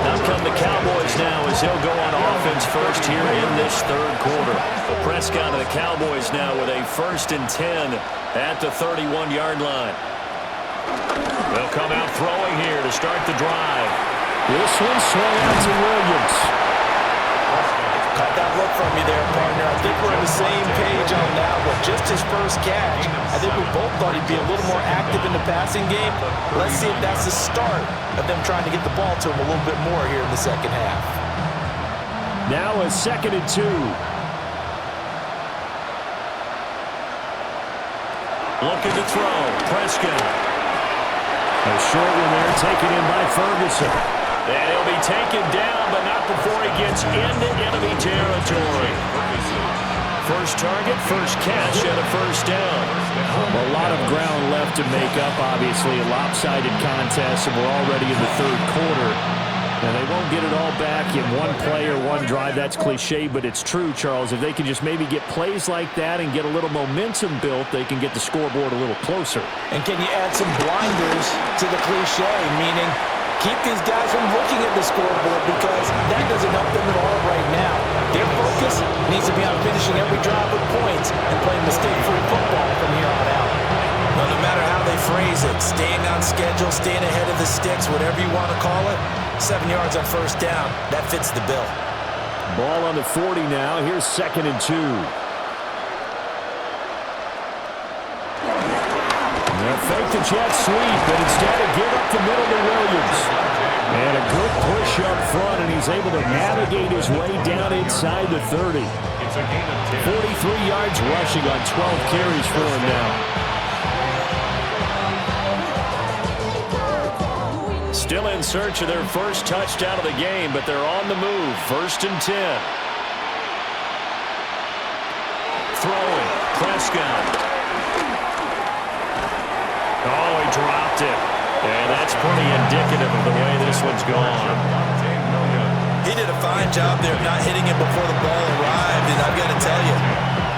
Now come the Cowboys now as they'll go on offense first here in this third quarter. Prescott and the Cowboys now with a 1st and 10 at the 31-yard line. They'll come out throwing here to start the drive. This one swung out to Williams. Caught that look from you there, partner. I think we're on the same page on that one. Just his first catch. I think we both thought he'd be a little more active in the passing game. Let's see if that's the start of them trying to get the ball to him a little bit more here in the second half. Now a 2nd and 2. Looking to throw. Prescott. A short one there, taken in by Ferguson. And he'll be taken down, but not before he gets into enemy territory. First target, first catch, and a first down. A lot of ground left to make up, obviously. A lopsided contest, and we're already in the third quarter. And they won't get it all back in one play or one drive. That's cliche, but it's true, Charles. If they can just maybe get plays like that and get a little momentum built, they can get the scoreboard a little closer. And can you add some blinders to the cliche, meaning keep these guys from looking at the scoreboard because that doesn't help them at all right now. Their focus needs to be on finishing every drive with points and playing mistake-free football from here on out. Well, no matter how they phrase it, staying on schedule, staying ahead of the sticks, whatever you want to call it, 7 yards on first down, that fits the bill. Ball on the 40 now. Here's 2nd and 2. They'll fake the jet sweep, but instead of give up the middle to Williams. And a good push up front, and he's able to navigate his way down inside the 30. 43 yards rushing on 12 carries for him now. Still in search of their first touchdown of the game, but they're on the move. 1st and 10. Throwing. Prescott. Oh, he dropped it. And that's pretty indicative of the way this one's gone. He did a fine job there of not hitting it before the ball arrived, and I've got to tell you,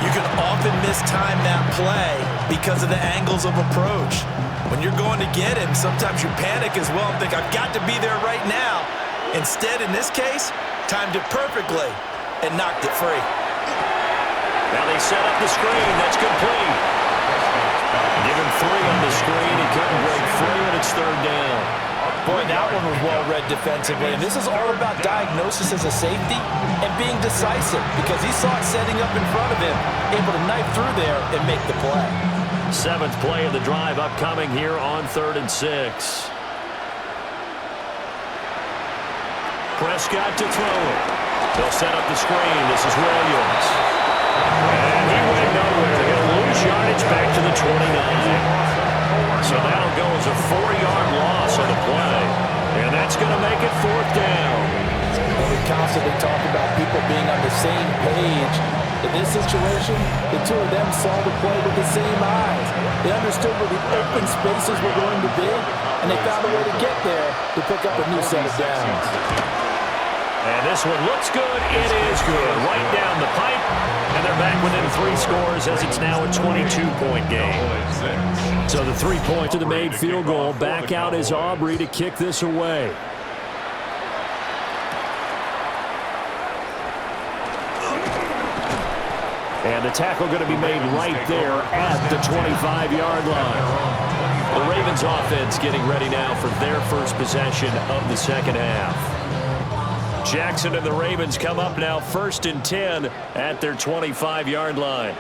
you can often mistime that play because of the angles of approach. When you're going to get him, sometimes you panic as well and think, I've got to be there right now. Instead, in this case, timed it perfectly and knocked it free. Now they set up the screen. That's complete. Give him 3 on the screen. He couldn't break free, and it's 3rd down. Boy, that one was well read defensively. And this is all about diagnosis as a safety and being decisive because he saw it setting up in front of him, able to knife through there and make the play. 7th play of the drive upcoming here on 3rd and 6. Prescott to throw it. They'll set up the screen. This is Williams. And he went nowhere. He'll lose yardage back to the 29. So that'll go as a 4-yard loss on the play. And that's going to make it 4th down. And we constantly talk about people being on the same page. In this situation, the two of them saw the play with the same eyes. They understood where the open spaces were going to be, and they found a way to get there to pick up a new set of downs. And this one looks good. It is good. Right down the pipe. And they're back within 3 scores as it's now a 22-point game. So the 3 point to the made field goal. Back out is Aubrey to kick this away. And the tackle going to be made right there at the 25-yard line. The Ravens offense getting ready now for their first possession of the second half. Jackson and the Ravens come up now 1st and 10 at their 25-yard line.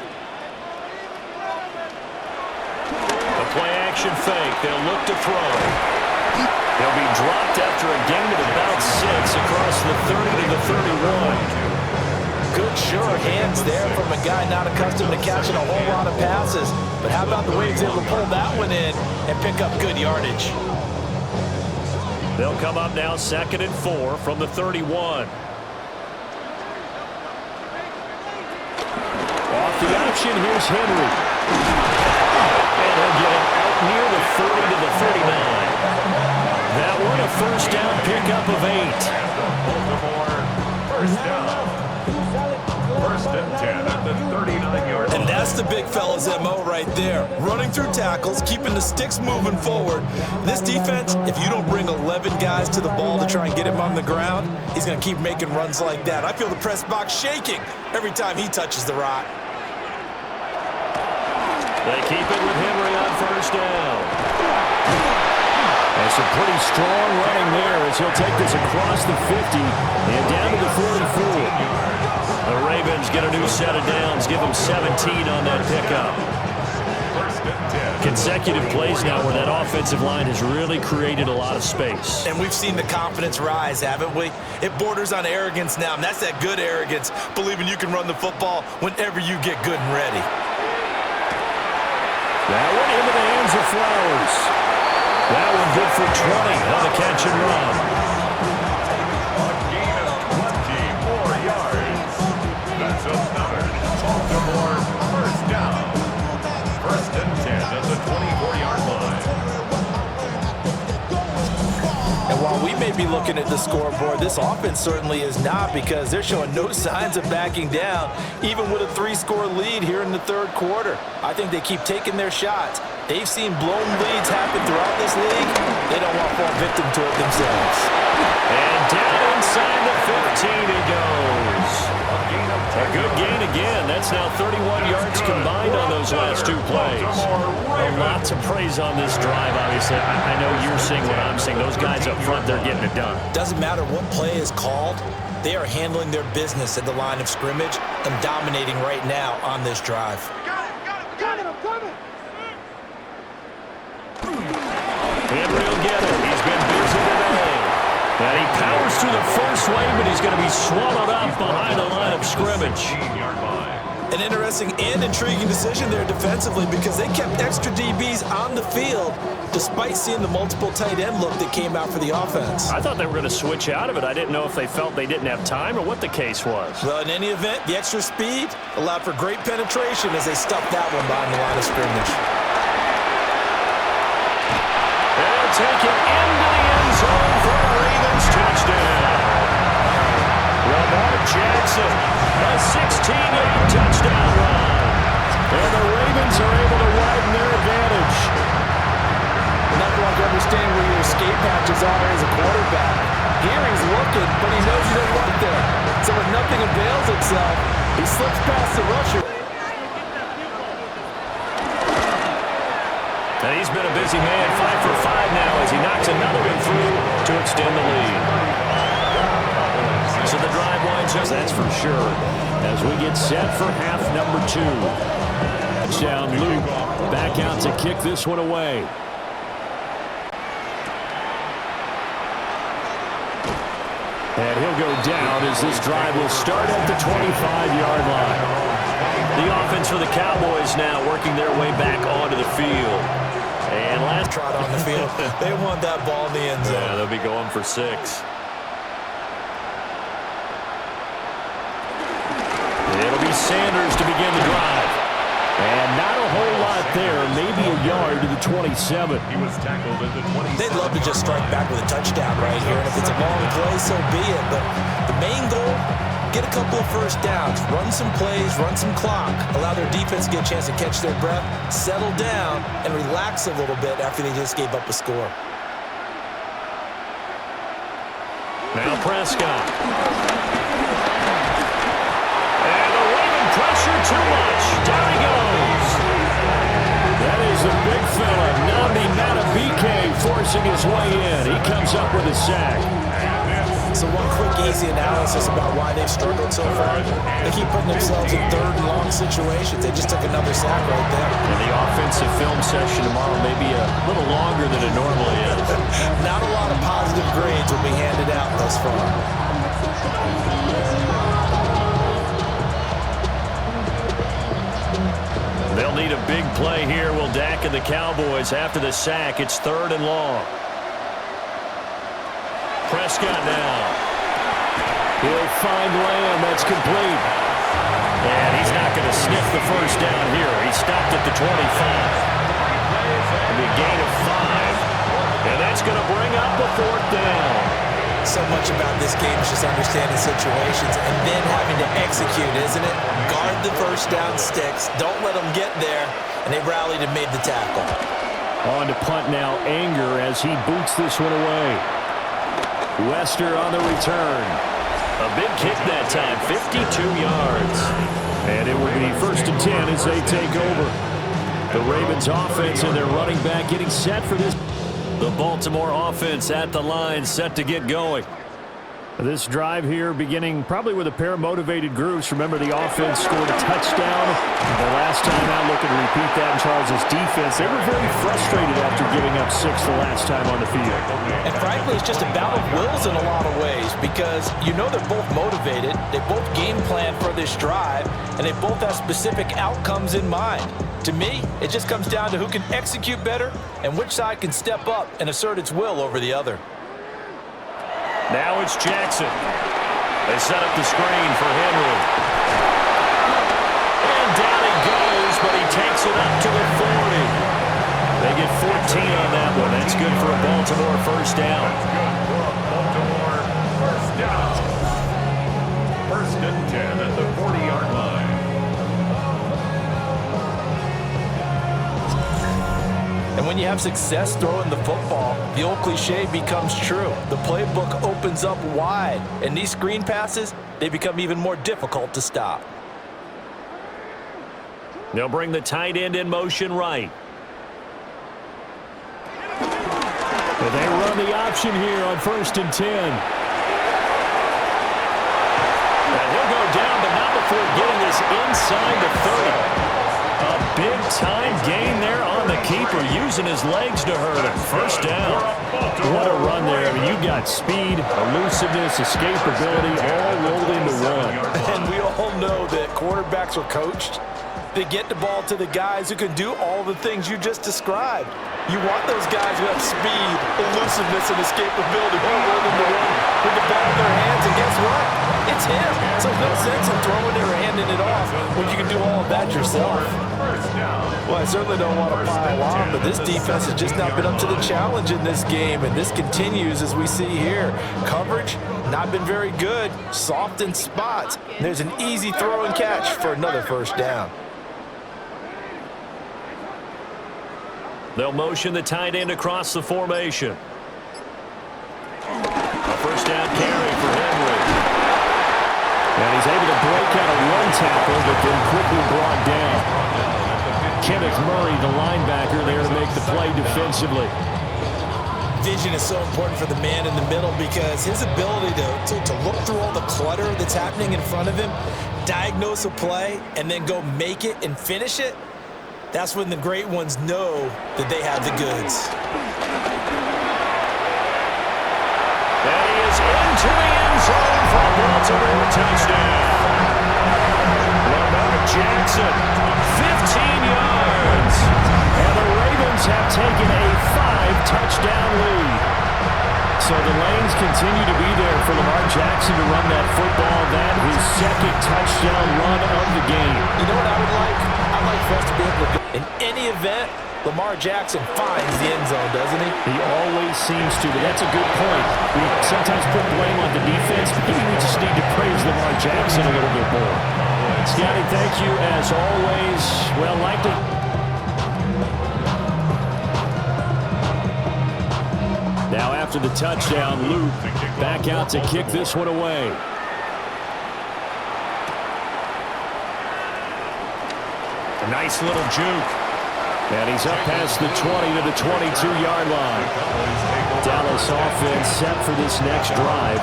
A play-action fake. They'll look to throw. They'll be dropped after a gain of about 6 across the 30 to the 31. Good, sure hands there from a guy not accustomed to catching a whole lot of passes. But how about the way he's able to pull that one in and pick up good yardage? They'll come up now 2nd and 4 from the 31. Off the option, here's Henry. And he'll get it out near the 40 to the 39. That one a 1st down pickup of 8. Baltimore, 1st down. 1st and 10 at the 39-yard line. And that's the big fella's MO right there. Running through tackles, keeping the sticks moving forward. This defense, if you don't bring 11 guys to the ball to try and get him on the ground, he's going to keep making runs like that. I feel the press box shaking every time he touches the rock. They keep it with Henry on 1st down. And some pretty strong running there as he'll take this across the 50 and down to the 44. The Ravens get a new set of downs, give them 17 on that pickup. Consecutive plays now where that offensive line has really created a lot of space. And we've seen the confidence rise, haven't we? It borders on arrogance now, and that's that good arrogance, believing you can run the football whenever you get good and ready. That one into the hands of Flowers. That one good for 20 on the catch and run. A gain of 24 yards. That's another Baltimore 1st down. 1st and 10 at the 24-yard line. And while we may be looking at the scoreboard, this offense certainly is not, because they're showing no signs of backing down, even with a 3-score lead here in the 3rd quarter. I think they keep taking their shots. They've seen blown leads happen throughout this league. They don't want to fall victim to it themselves. And down inside the 15 he goes. A good gain again. That's now 31 yards combined on those last 2 plays. A lot to praise on this drive, obviously. I know you're seeing what I'm seeing. Those guys up front, they're getting it done. Doesn't matter what play is called. They are handling their business at the line of scrimmage and dominating right now on this drive. Henry will get it. He's been busy today. And he powers through the first wave, but he's going to be swallowed up behind the line of scrimmage. An interesting and intriguing decision there defensively, because they kept extra DBs on the field despite seeing the multiple tight end look that came out for the offense. I thought they were going to switch out of it. I didn't know if they felt they didn't have time or what the case was. Well, in any event, the extra speed allowed for great penetration as they stuffed that one behind the line of scrimmage. They'll take it into the end zone for a Ravens touchdown. Lamar Jackson, a 16-yard touchdown run. And the Ravens are able to widen their advantage. Nothing like understand where your escape hatches are as a quarterback. Here he's looking, but he knows he doesn't look there. So when nothing avails itself, he slips past the rusher. And he's been a busy man, 5 for 5 now as he knocks another one through to extend the lead. So the drive winds up, that's for sure, as we get set for half number 2. Touchdown Luke, back out to kick this one away. And he'll go down as this drive will start at the 25-yard line. The offense for the Cowboys now working their way back onto the field. And last trot on the field. They want that ball in the end zone. Yeah, they'll be going for 6. It'll be Sanders to begin the drive. And not a whole lot there, maybe a yard to the 27. He was tackled at the 27. They'd love to just strike back with a touchdown right here, and if it's a long play, so be it. But the main goal, get a couple of first downs, run some plays, run some clock, allow their defense to get a chance to catch their breath, settle down, and relax a little bit after they just gave up a score. Now Prescott. And the Raven pressure too much. Down he goes. That is a big fella, Nami Matabike, forcing his way in. He comes up with a sack. So one quick, easy analysis about why they've struggled so far. They keep putting themselves in third and long situations. They just took another sack right there. And the offensive film session tomorrow may be a little longer than it normally is. Not a lot of positive grades will be handed out thus far. They'll need a big play here. Will Dak and the Cowboys after the sack. It's 3rd and long. Prescott now. He'll find Lamb. That's complete. And he's not going to sniff the first down here. He stopped at the 25. It'll be a gain of 5. And that's going to bring up a 4th down. So much about this game is just understanding situations and then having to execute, isn't it? Guard the first down sticks. Don't let them get there. And they rallied and made the tackle. On to punt now, Anger as he boots this one away. Wester on the return. A big kick that time, 52 yards. And it will be 1st and 10 as they take over. The Ravens offense and their running back getting set for this. The Baltimore offense at the line, set to get going. This drive here beginning probably with a pair of motivated groups. Remember, the offense scored a touchdown. The last time out, looking to repeat that in Charles' defense. They were very frustrated after giving up 6 the last time on the field. And frankly, it's just a battle of wills in a lot of ways because you know they're both motivated. They both game plan for this drive, and they both have specific outcomes in mind. To me, it just comes down to who can execute better and which side can step up and assert its will over the other. Now it's Jackson. They set up the screen for Henry. And down he goes, but he takes it up to the 40. They get 14 on that one. That's good for a Baltimore first down. Baltimore first down. 1st and 10 at the 40-yard line. And when you have success throwing the football, the old cliche becomes true. The playbook opens up wide, and these screen passes, they become even more difficult to stop. They'll bring the tight end in motion right. And they run the option here on 1st and 10. And he'll go down, but not before getting this inside the 30. A big-time gain there on the keeper, using his legs to hurt him. First down. What a run there. I mean, you got speed, elusiveness, escapability, all rolled into one. And we all know that quarterbacks are coached. They get the ball to the guys who can do all the things you just described. You want those guys who have speed, elusiveness, and escapability all rolled into one with the ball in their hands, and guess what? It's him. So no sense in throwing it or handing it off when you can do all of that yourself. Well, I certainly don't want to pile on, but this defense has just not been up to the challenge in this game, and this continues as we see here. Coverage, not been very good, soft in spots. There's an easy throw and catch for another first down. They'll motion the tight end across the formation. A first down carry for Henry. And he's able to break out a one tackle, but then quickly brought down. Kenneth Murray, the linebacker, there to make the play defensively. Vision is so important for the man in the middle because his ability to look through all the clutter that's happening in front of him, diagnose a play, and then go make it and finish it, that's when the great ones know that they have the goods. And he is into the end zone for a Baltimore touchdown. Lamar Jackson, 15 yards. And the Ravens have taken So the lanes continue to be there for Lamar Jackson to run that football. That his second touchdown run of the game. You know what I would like? I'd like for us to be able to go in any event. Lamar Jackson finds the end zone, doesn't he? He always seems to, but that's a good point. We sometimes put blame on the defense. Maybe we just need to praise Lamar Jackson a little bit more. Scotty, thank you as always. Well, likely. Now after the touchdown, Luke back out to kick this one away. A nice little juke. And he's up past the 20 to the 22-yard line. Dallas offense set for this next drive.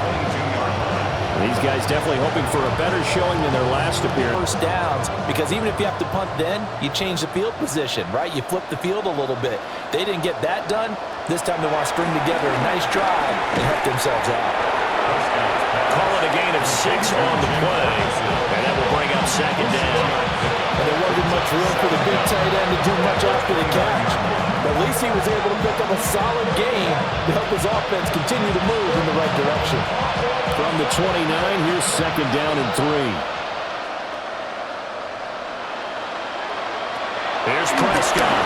And these guys definitely hoping for a better showing than their last appearance. First downs, because even if you have to punt then, you change the field position, right? You flip the field a little bit. They didn't get that done. This time they want to string together a nice drive and help themselves out. Call it a gain of 6 on the play. And that will bring up second down. And there wasn't much room for the big tight end to do much after the catch. But at least he was able to pick up a solid gain to help his offense continue to move in the right direction. From the 29, here's second down and 3. Here's Prescott.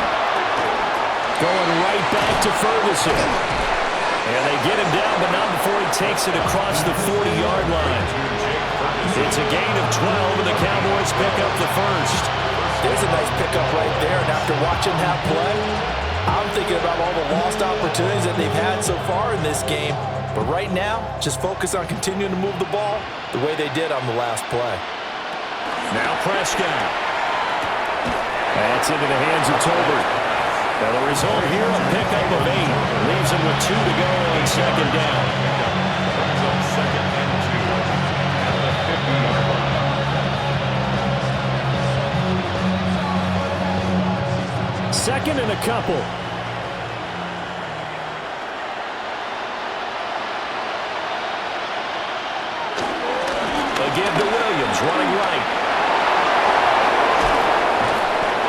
Going right back to Ferguson. And they get him down, but not before he takes it across the 40-yard line. It's a gain of 12, and the Cowboys pick up the first. There's a nice pickup right there, and after watching that play, I'm thinking about all the lost opportunities that they've had so far in this game. But right now, just focus on continuing to move the ball the way they did on the last play. Now Prescott. That's into the hands of Tolbert. Now the result here, a pickup of 8. Leaves him with 2 to go on second down. Second and 2 at the 50-yard line. Second and a couple. Again to Williams, running right.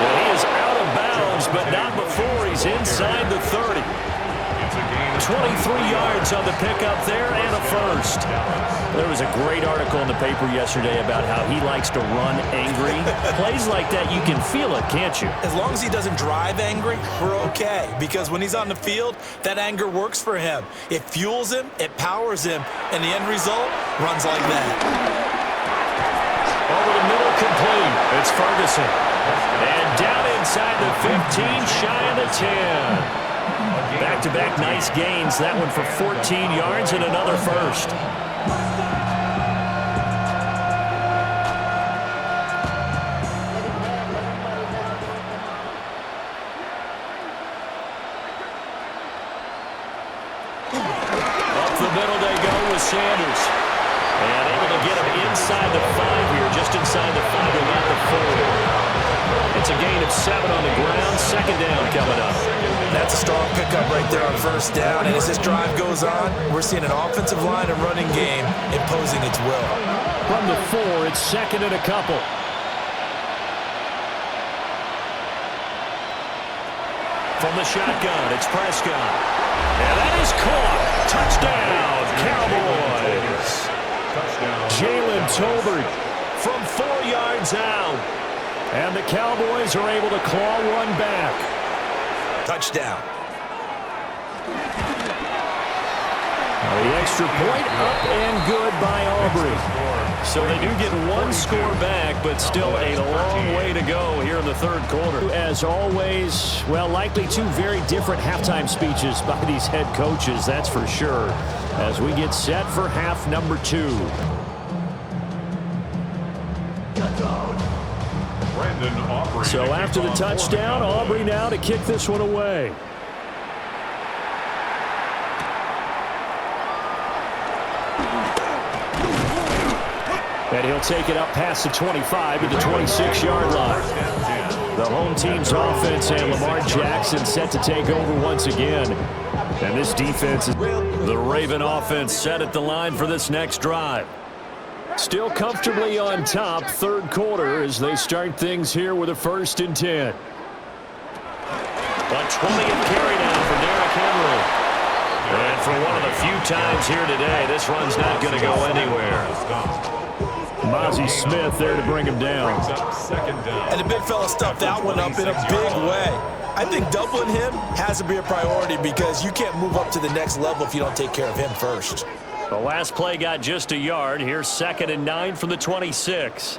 Well, he is out of bounds, but not before he's inside the 30. 23 yards on the pickup there and a first. There was a great article in the paper yesterday about how he likes to run angry. Plays like that, you can feel it, can't you? As long as he doesn't drive angry, we're okay. Because when he's on the field, that anger works for him. It fuels him, it powers him, and the end result runs like that. Over the middle, complete. It's Ferguson. And down inside the 15, shy of the 10. Back-to-back nice gains. That one for 14 yards and another first. Up the middle they go with Sanders. And able to get him inside the 5 here, just inside the 5 and not the 4. It's a gain of 7 on the ground. Second down coming up. That's a strong pickup right there on first down. And as this drive goes on, we're seeing an offensive line and running game imposing its will. From the 4, it's second and a couple. From the shotgun, it's Prescott. And that is caught. Touchdown, Cowboys. Jalen Tolbert from 4 yards out. And the Cowboys are able to claw one back. Touchdown. The extra point up and good by Aubrey. So they do get one score back, but still a long way to go here in the third quarter. As always, well, likely 2 very different halftime speeches by these head coaches, that's for sure, as we get set for half number 2. So after the touchdown, Aubrey now to kick this one away. And he'll take it up past the 25 to the 26-yard line. The home team's offense and Lamar Jackson set to take over once again. And this defense is the Raven offense set at the line for this next drive. Still comfortably on top, third quarter, as they start things here with a 1st and 10. A 20th carry now for Derrick Henry. And for one of the few times here today, this run's not going to go anywhere. Mozzie Smith there to bring him down. And the big fella stuffed that one up in a big way. I think doubling him has to be a priority because you can't move up to the next level if you don't take care of him first. The last play got just a yard. Here's 2nd and 9 from the 26.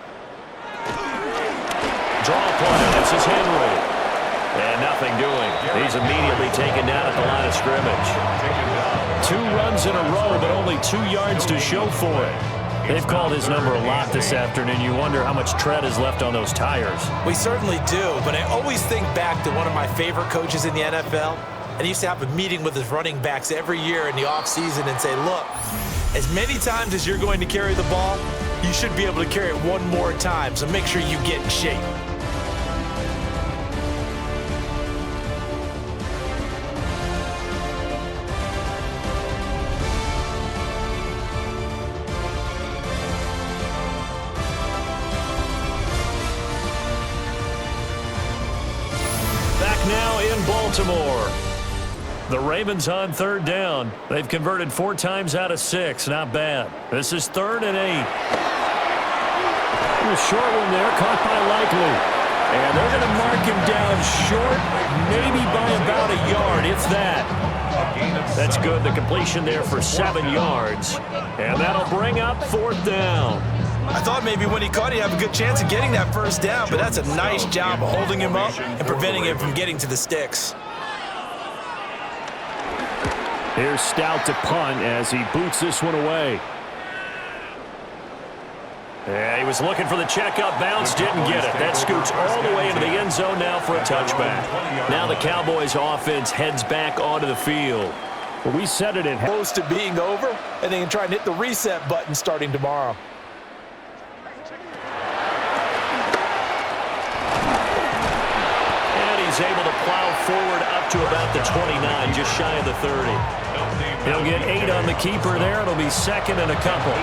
Draw play. This is Henry. And nothing doing. He's immediately taken down at the line of scrimmage. 2 runs in a row, but only 2 yards to show for it. They've called his number a lot this afternoon. You wonder how much tread is left on those tires. We certainly do, but I always think back to one of my favorite coaches in the NFL. And he used to have a meeting with his running backs every year in the offseason and say, look, as many times as you're going to carry the ball, you should be able to carry it one more time, so make sure you get in shape. Now in Baltimore. The Ravens on 3rd down. They've converted 4 times out of 6. Not bad. This is 3rd and 8. A short one there, caught by Likely. And they're going to mark him down short, maybe by about a yard, if that. That's good. The completion there for 7 yards. And that'll bring up 4th down. I thought maybe when he caught it, he'd have a good chance of getting that first down, but that's a nice job of holding him up and preventing him from getting to the sticks. Here's Stout to punt as he boots this one away. Yeah, he was looking for the checkup bounce, didn't get it. That scoots all the way into the end zone now for a touchback. Now the Cowboys offense heads back onto the field. Well, we said it in close to being over, and they can try and hit the reset button starting tomorrow. He's able to plow forward up to about the 29, just shy of the 30. He'll get 8 on the keeper there. It'll be 2nd and a couple.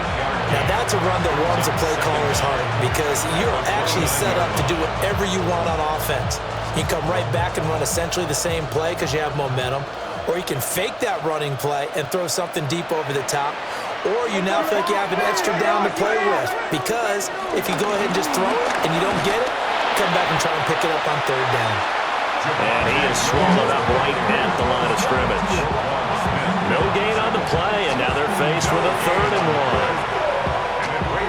Now that's a run that warms a play caller's heart because you're actually set up to do whatever you want on offense. You can come right back and run essentially the same play because you have momentum, or you can fake that running play and throw something deep over the top, or you now feel like you have an extra down to play with because if you go ahead and just throw it and you don't get it, come back and try and pick it up on 3rd down. And he is swallowed up right at the line of scrimmage. No gain on the play, and now they're faced with a 3rd and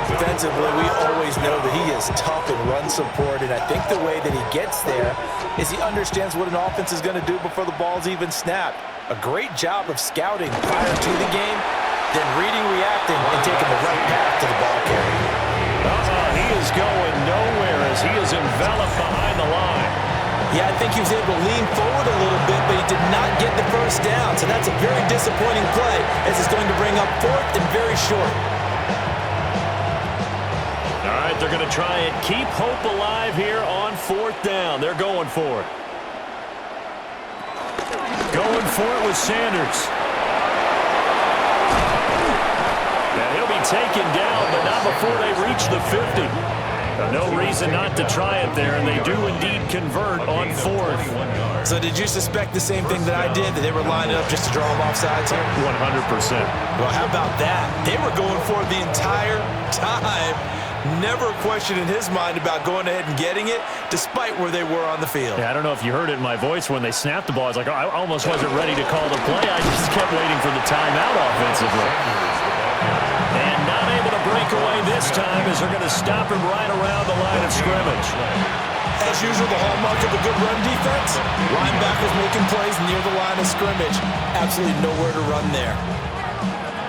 1. Defensively, we always know that he is tough in run support, and I think the way that he gets there is he understands what an offense is going to do before the ball's even snapped. A great job of scouting prior to the game, then reading, reacting, and taking the right path to the ball carrier. He is going nowhere as he is enveloped behind the line. Yeah, I think he was able to lean forward a little bit, but he did not get the first down. So that's a very disappointing play as it's going to bring up 4th and very short. All right, they're going to try and keep hope alive here on 4th down. They're going for it. Going for it with Sanders. And he'll be taken down, but not before they reach the 50. No reason not to try it there, and they do indeed convert on 4th. So did you suspect the same thing that I did, that they were lining up just to draw them off sides here? 100%. Well, how about that? They were going for it the entire time. Never a question in his mind about going ahead and getting it, despite where they were on the field. Yeah, I don't know if you heard it in my voice when they snapped the ball. I was like, oh, I almost wasn't ready to call the play. I just kept waiting for the timeout offensively. And not able to break away this time as they're going to stop him right around the line of scrimmage. As usual, the hallmark of a good run defense, linebackers making plays near the line of scrimmage. Absolutely nowhere to run there.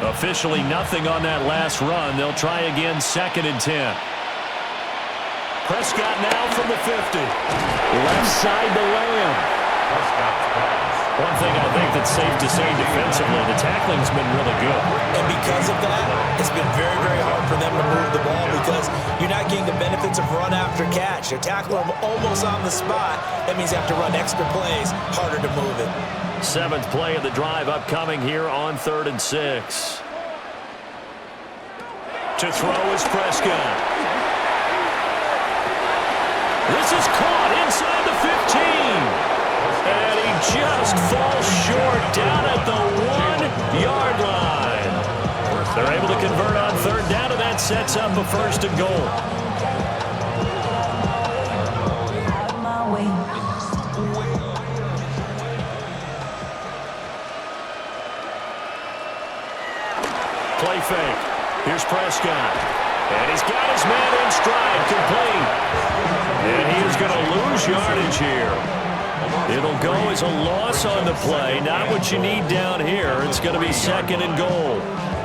Officially nothing on that last run. They'll try again, 2nd and 10. Prescott now from the 50. Left side to Lamb. One thing I think that's safe to say defensively, the tackling's been really good. And because of that, it's been very, very hard for them to move the ball because you're not getting the benefits of run after catch. You're tackling them almost on the spot. That means you have to run extra plays, harder to move it. 7th play of the drive upcoming here on 3rd and 6. To throw is Prescott. This is caught inside the 15. And he just falls short down at the 1. sets up a 1st and goal. Play fake. Here's Prescott. And he's got his man in stride, complete. And he is going to lose yardage here. It'll go as a loss on the play. Not what you need down here. It's going to be 2nd and goal.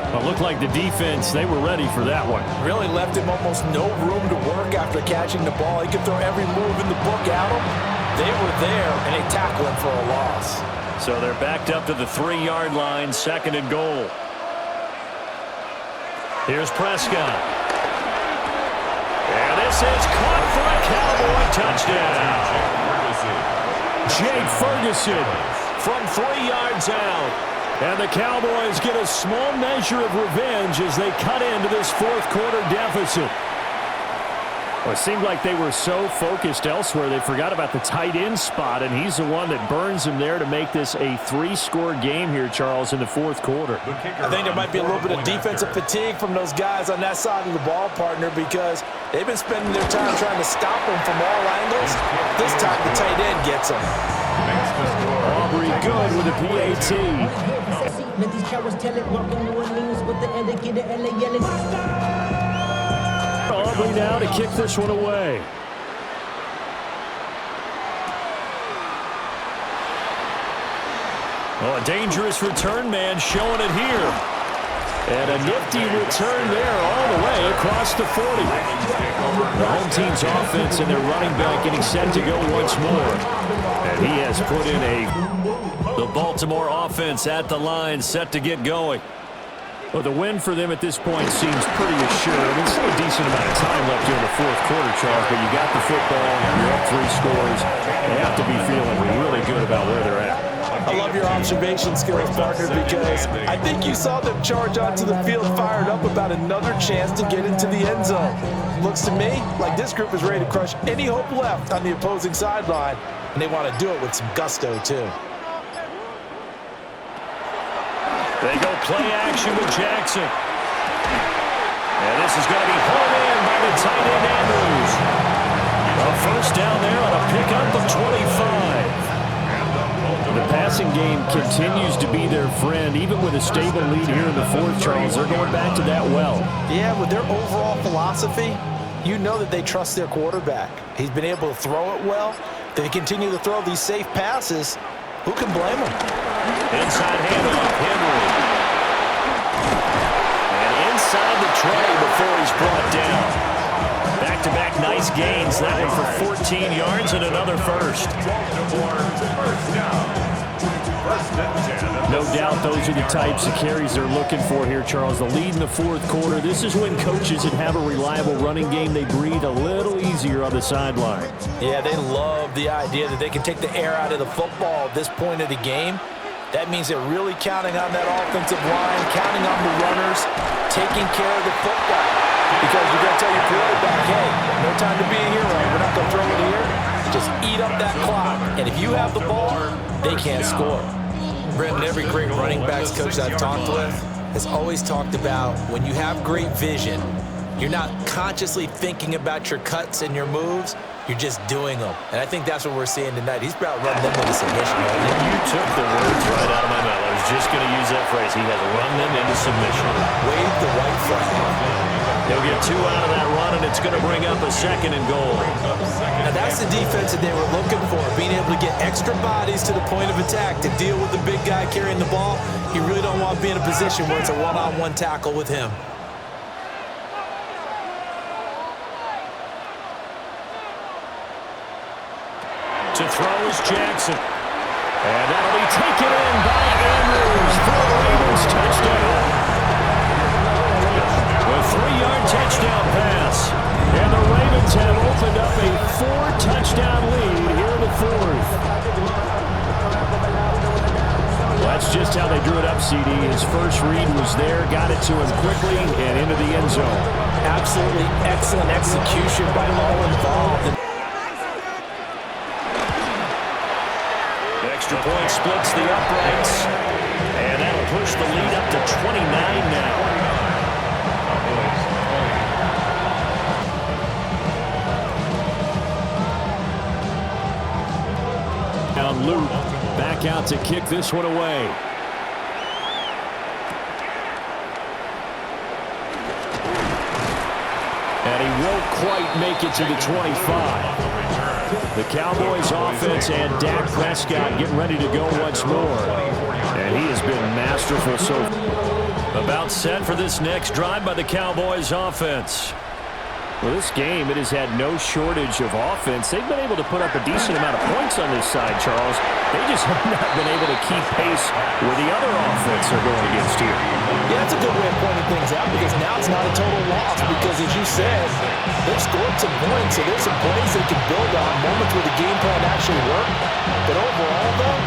It looked like the defense, they were ready for that one. Really left him almost no room to work after catching the ball. He could throw every move in the book at him. They were there, and they tackled him for a loss. So they're backed up to the 3-yard line, 2nd and goal. Here's Prescott. And this is caught for a Cowboy touchdown. Jake Ferguson from 3 yards out. And the Cowboys get a small measure of revenge as they cut into this 4th quarter deficit. Well, it seemed like they were so focused elsewhere, they forgot about the tight end spot, and he's the one that burns them there to make this a 3-score game here, Charles, in the 4th quarter. I think there might be a little bit of defensive fatigue from those guys on that side of the ball, partner, because they've been spending their time trying to stop them from all angles. This time the tight end gets them. Aubrey good with a PAT. Let these cowards tell it, walking New Orleans with the indicator, LA yelling. Aubrey now to kick this one away. Oh, a dangerous return man showing it here. And a nifty return there all the way across the 40. The home team's offense and their running back getting set to go once more. And he has put in the Baltimore offense at the line, set to get going. Well, the win for them at this point seems pretty assured. I mean, still a decent amount of time left here in the 4th quarter, Charles, but you got the football, you're up 3 scores. They have to be feeling really good about where they're at. I love your observation skills, partner, because I think you saw them charge onto the field fired up about another chance to get into the end zone. Looks to me like this group is ready to crush any hope left on the opposing sideline, and they want to do it with some gusto, too. They go play action with Jackson. And this is going to be home in by the tight end Andrews. A 1st down there on a pickup of 25. The passing game continues to be their friend. Even with a stable lead here in the 4th, Charles, they're going back to that well. Yeah, with their overall philosophy, you know that they trust their quarterback. He's been able to throw it well. They continue to throw these safe passes. Who can blame them? Inside handoff, Henry. And inside the tray before he's brought down. Back-to-back nice gains. That one for 14 yards and another 1st. No doubt those are the types of carries they're looking for here, Charles. The lead in the 4th quarter. This is when coaches that have a reliable running game, they breathe a little easier on the sideline. Yeah, they love the idea that they can take the air out of the football at this point of the game. That means they're really counting on that offensive line, counting on the runners, taking care of the football. Because you're going to tell your quarterback, hey, no time to be a hero. We're not going to throw it here. Just eat up that clock. And if you have the ball, they can't score. Brendan, every great running backs coach I've talked with has always talked about when you have great vision, you're not consciously thinking about your cuts and your moves. You're just doing them. And I think that's what we're seeing tonight. He's about running them into submission. You took the words right out of my mouth. I was just going to use that phrase. He has run them into submission. Wave the white flag. He'll get 2 out of that run, and it's going to bring up a 2nd and goal. Now that's the defense that they were looking for, being able to get extra bodies to the point of attack to deal with the big guy carrying the ball. You really don't want to be in a position where it's a one-on-one tackle with him. To throw is Jackson. And that'll be taken in by Andrews for the Ravens touchdown. A 3-yard touchdown pass. And the Ravens have opened up a 4-touchdown lead here in the 4th. That's just how they drew it up, CD. His first read was there, got it to him quickly, and into the end zone. Absolutely excellent execution by all involved. Extra point splits the uprights, and that'll push the lead up to 29 now. Down loop, back out to kick this one away. And he won't quite make it to the 25. The Cowboys offense and Dak Prescott getting ready to go once more. And he has been masterful so far. About set for this next drive by the Cowboys offense. Well, this game, it has had no shortage of offense. They've been able to put up a decent amount of points on this side, Charles. They just have not been able to keep pace with the other offense they're going against here. Yeah, that's a good way of pointing things out because now it's not a total loss because, as you said, they've scored some points, so there's some plays they can build on, moments where the game plan actually worked. But overall, though,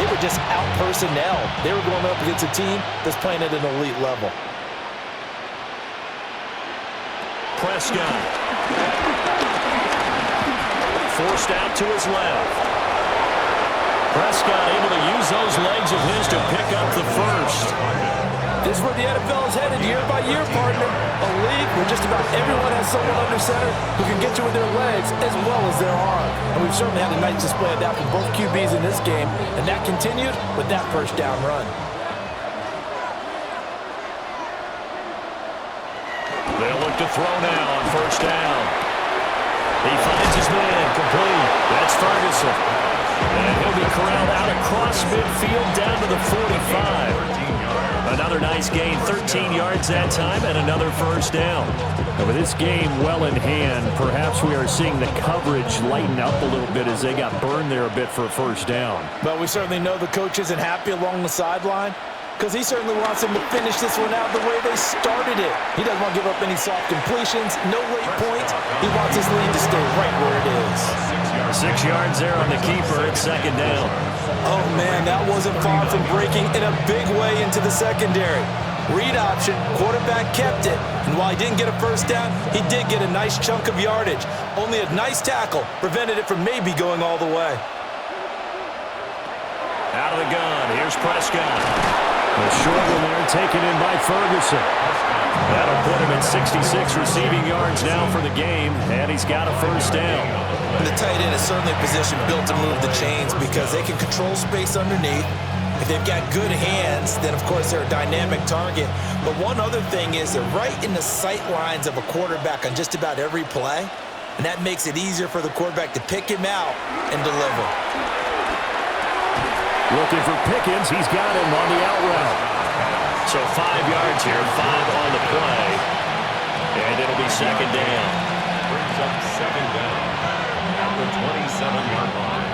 they were just out-personnel. They were going up against a team that's playing at an elite level. Prescott. Forced out to his left. Prescott able to use those legs of his to pick up the first. This is where the NFL is headed year by year, partner. A league where just about everyone has someone under center who can get you with their legs as well as their arm. And we've certainly had a nice display of that from both QBs in this game, and that continued with that first down run. They'll look to throw now on first down. He finds his man complete. That's Ferguson. And he'll be corralled out across midfield down to the 45. Another nice gain, 13 yards that time, and another first down. And with this game well in hand, perhaps we are seeing the coverage lighten up a little bit as they got burned there a bit for a first down. But we certainly know the coach isn't happy along the sideline, because he certainly wants them to finish this one out the way they started it. He doesn't want to give up any soft completions, no late points. He wants his lead to stay right where it is. 6 yards there on the keeper at second down. Oh, man, that wasn't far from breaking in a big way into the secondary. Read option, quarterback kept it. And while he didn't get a first down, he did get a nice chunk of yardage. Only a nice tackle prevented it from maybe going all the way. Out of the gun, here's Prescott. The short one there taken in by Ferguson. That'll put him at 66 receiving yards now for the game, and he's got a first down. The tight end is certainly a position built to move the chains because they can control space underneath. If they've got good hands, then of course they're a dynamic target. But one other thing is they're right in the sight lines of a quarterback on just about every play, and that makes it easier for the quarterback to pick him out and deliver. Looking for Pickens. He's got him on the out route. So 5 yards here, 5 on the play. And it'll be second down. Brings up second down at the 27-yard line.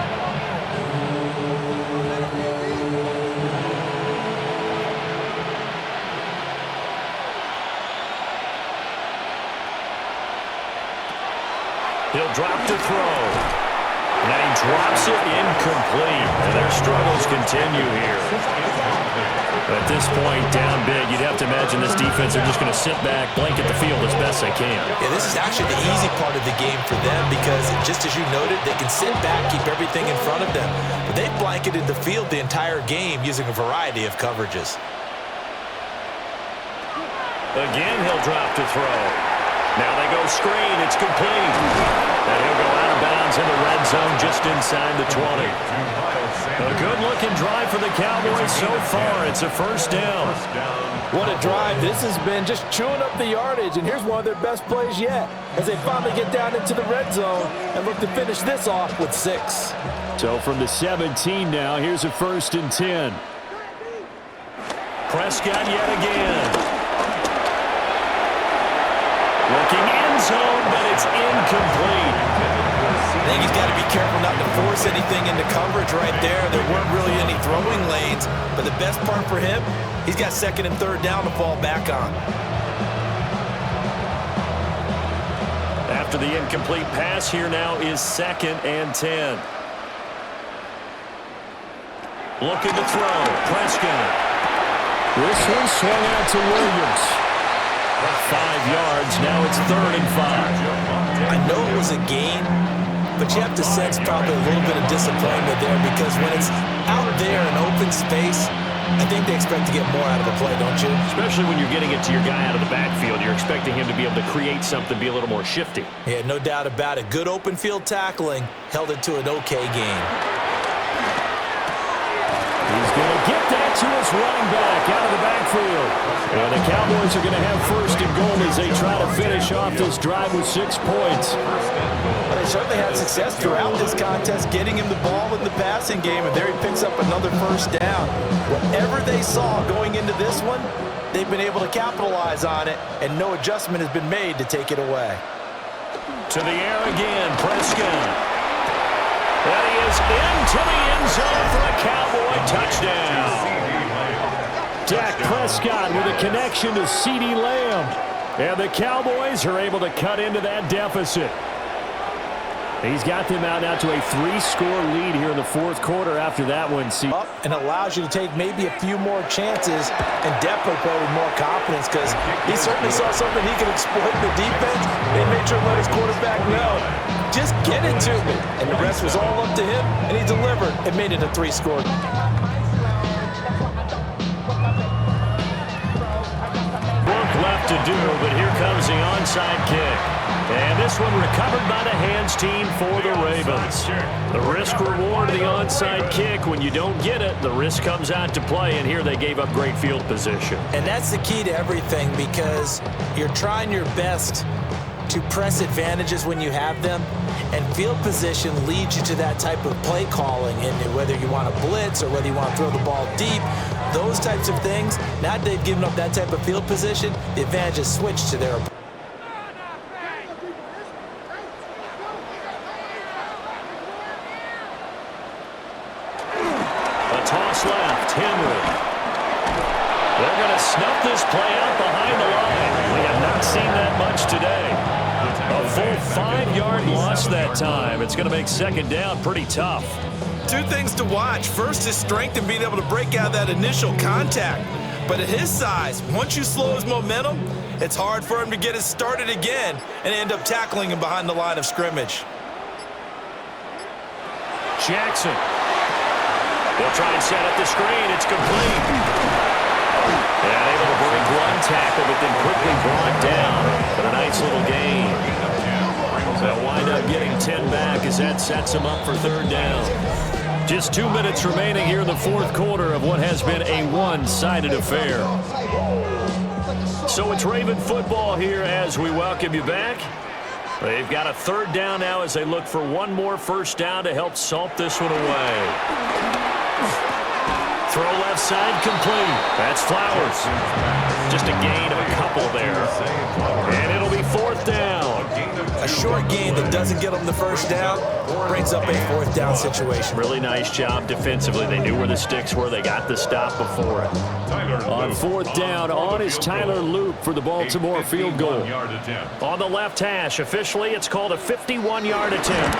He'll drop to throw. And he drops it incomplete. And their struggles continue here. At this point, down big, you'd have to imagine this defense are just going to sit back, blanket the field as best they can. Yeah, this is actually the easy part of the game for them because, just as you noted, they can sit back, keep everything in front of them. But they've blanketed the field the entire game using a variety of coverages. Again, he'll drop to throw. Now they go screen. It's complete. And he'll go out of bounds in the red zone just inside the 20. A good-looking drive for the Cowboys so far. It's a first down. What a drive this has been, just chewing up the yardage. And here's one of their best plays yet as they finally get down into the red zone and look to finish this off with 6. So from the 17 now, here's a 1st and 10. Prescott yet again. Looking end zone, but it's incomplete. I think he's got to be careful not to force anything into coverage right there. There weren't really any throwing lanes, but the best part for him, he's got 2nd and 3rd down to fall back on. After the incomplete pass, here now is 2nd and 10. Looking to throw, Prescott. This one swung out to Williams. 5 yards, now it's 3rd and 5. I know it was a gain, but you have to sense probably a little bit of disappointment there because when it's out there in open space, I think they expect to get more out of the play, don't you? Especially when you're getting it to your guy out of the backfield. You're expecting him to be able to create something, be a little more shifty. Yeah, no doubt about it. Good open field tackling held it to an okay game. that to his running back out of the backfield. And the Cowboys are going to have first and goal as they try to finish off this drive with 6 points. Well, they certainly had success throughout this contest, getting him the ball in the passing game, and there he picks up another first down. Whatever they saw going into this one, they've been able to capitalize on it, and no adjustment has been made to take it away. To the air again, Prescott. And he is into the end zone for a Cowboy touchdown. Dak Prescott with a connection to CeeDee Lamb. And the Cowboys are able to cut into that deficit. He's got them out now to a 3-score lead here in the fourth quarter after that one. Up and allows you to take maybe a few more chances and definitely play with more confidence because he certainly saw something he could exploit in the defense and made sure to let his quarterback know, just get it to me. And the rest was all up to him, and he delivered and made it a 3-score. Work left to do, but here comes the onside kick. And this one recovered by the hands team for the Ravens. The risk-reward of the onside kick, when you don't get it, the risk comes out to play, and here they gave up great field position. And that's the key to everything because you're trying your best to press advantages when you have them, and field position leads you to that type of play calling, and whether you want to blitz or whether you want to throw the ball deep, those types of things, now that they've given up that type of field position, the advantage is switched to their opponent. Toss left, Henry. They're going to snuff this play out behind the line. We have not seen that much today. A full 5-yard loss that time. It's going to make second down pretty tough. Two things to watch. First is strength and being able to break out that initial contact. But at his size, once you slow his momentum, it's hard for him to get it started again and end up tackling him behind the line of scrimmage. Jackson. They'll try and set up the screen. It's complete. And able to break one tackle, but then quickly brought down. But a nice little gain. They'll wind up getting 10 back as that sets them up for third down. Just 2 minutes remaining here in the fourth quarter of what has been a one-sided affair. So it's Raven football here as we welcome you back. They've got a third down now as they look for one more first down to help salt this one away. Throw left side complete. That's Flowers. Just a gain of a couple there. And it'll be fourth down. A short gain that doesn't get them the first down brings up a fourth down situation. Really nice job defensively. They knew where the sticks were. They got the stop before it. On fourth down, on is Tyler Loop for the Baltimore field goal. On the left hash, officially it's called a 51-yard attempt.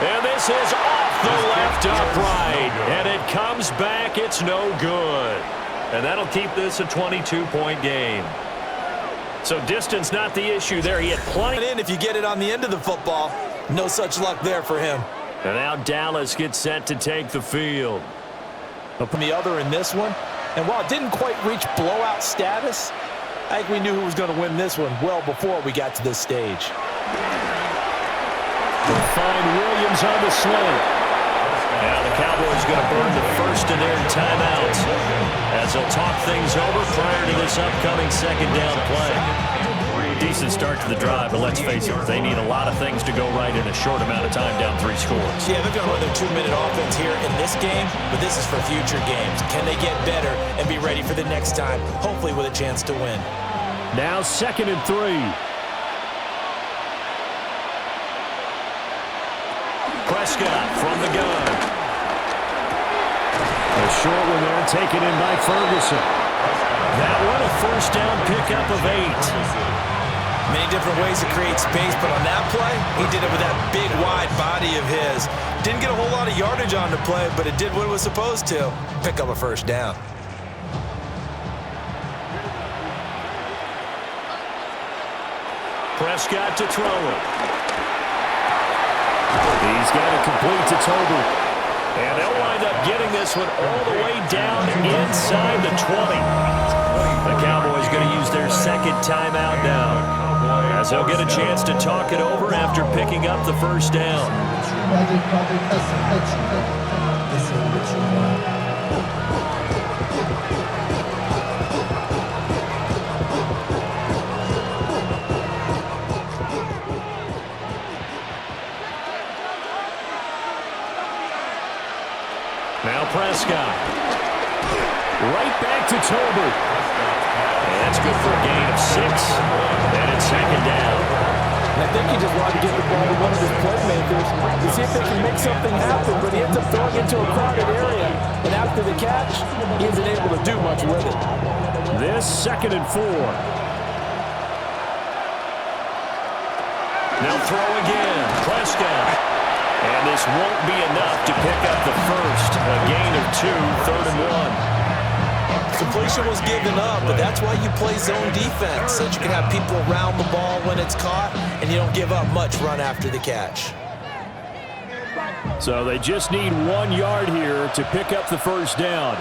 And this is off the left upright. And it comes back. It's no good. And that'll keep this a 22-point game. So distance not the issue there. He had plenty. If you get it on the end of the football, no such luck there for him. And now Dallas gets set to take the field. Up on the other in this one. And while it didn't quite reach blowout status, I think we knew who was going to win this one well before we got to this stage. They'll find Williams on the slant. Now the Cowboys going to burn the first of their timeouts as they'll talk things over prior to this upcoming second down play. Decent start to the drive, but let's face it, they need a lot of things to go right in a short amount of time down 3 scores. Yeah, they're going to run their 2-minute offense here in this game, but this is for future games. Can they get better and be ready for the next time, hopefully with a chance to win? Now 2nd and 3. Prescott from the gun. A short one there taken in by Ferguson. That one a first down pickup of 8. Many different ways to create space, but on that play, he did it with that big, wide body of his. Didn't get a whole lot of yardage on the play, but it did what it was supposed to. Pick up a first down. Prescott to throw it. He's got it complete to Toby. And they'll wind up getting this one all the way down inside the 20. The Cowboys going to use their second timeout now, as they'll get a chance to talk it over after picking up the first down. Now Prescott. Right back to Toby. And that's good for a gain of 6. And it's second down. I think he just wanted to get the ball to one of his playmakers to see if they can make something happen, but he ends up throwing into a crowded area. And after the catch, he isn't able to do much with it. This 2nd and 4. Now throw again. Prescott. And this won't be enough to pick up the first. A gain of 2, 3rd and 1. Completion was given up, but that's why you play zone defense, so that you can have people around the ball when it's caught, and you don't give up much run after the catch. So they just need 1 yard here to pick up the first down.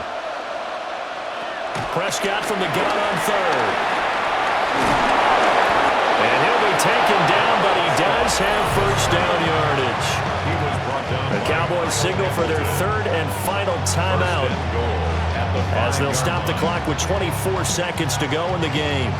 Prescott from the gun on 3rd. And he'll be taken down, but he does have first down yardage. The Cowboys signal for their 3rd and final timeout, as they'll stop the clock with 24 seconds to go in the game.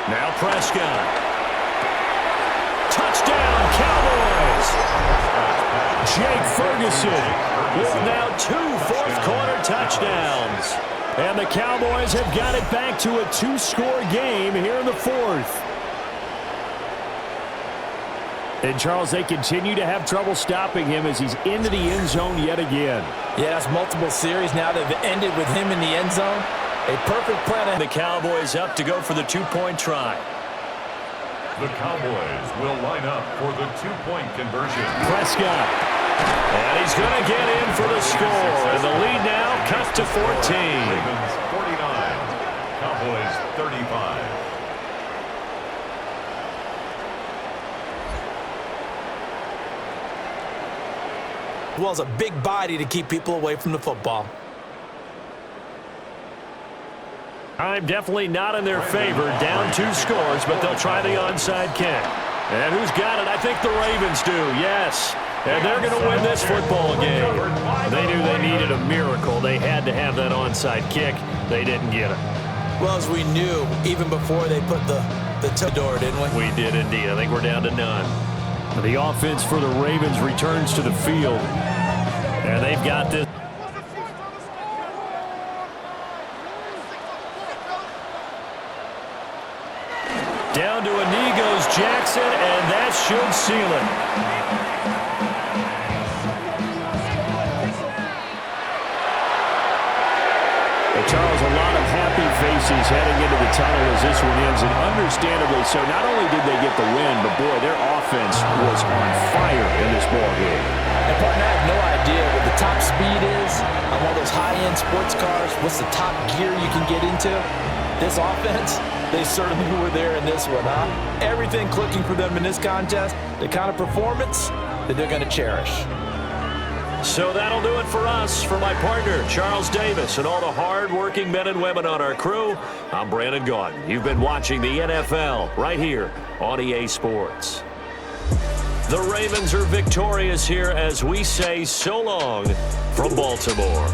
Now Prescott. Touchdown, Cowboys! Jake Ferguson with now 2 fourth-quarter touchdowns. And the Cowboys have got it back to a 2-score game here in the 4th. And, Charles, they continue to have trouble stopping him as he's into the end zone yet again. Yeah, that's multiple series now that have ended with him in the end zone. A perfect plan. The Cowboys up to go for the 2-point try. The Cowboys will line up for the 2-point conversion. Prescott. And he's going to get in for the score. And the lead now cut to 14. Ravens 49. Cowboys 35. Well, it's a big body to keep people away from the football. I'm definitely not in their favor. Down 2 scores, but they'll try the onside kick. And who's got it? I think the Ravens do, yes. And they're going to win this football game. They knew they needed a miracle. They had to have that onside kick. They didn't get it. Well, as we knew, even before they put the toe door, didn't we? We did indeed. I think we're down to none. The offense for the Ravens returns to the field. And they've got this. Down to a knee goes Jackson, and that should seal it. Charles, a lot of happy faces heading into the tunnel as this one ends, and understandably so. Not only did they get the win, but boy, their offense was on fire in this ball game. And partner, I have no idea what the top speed is on one of those high-end sports cars. What's the top gear you can get into? This offense, they certainly were there in this one, huh? Everything clicking for them in this contest, the kind of performance that they're going to cherish. So that'll do it for us. For my partner, Charles Davis, and all the hard-working men and women on our crew, I'm Brandon Gaudin. You've been watching the NFL right here on EA Sports. The Ravens are victorious here as we say so long from Baltimore.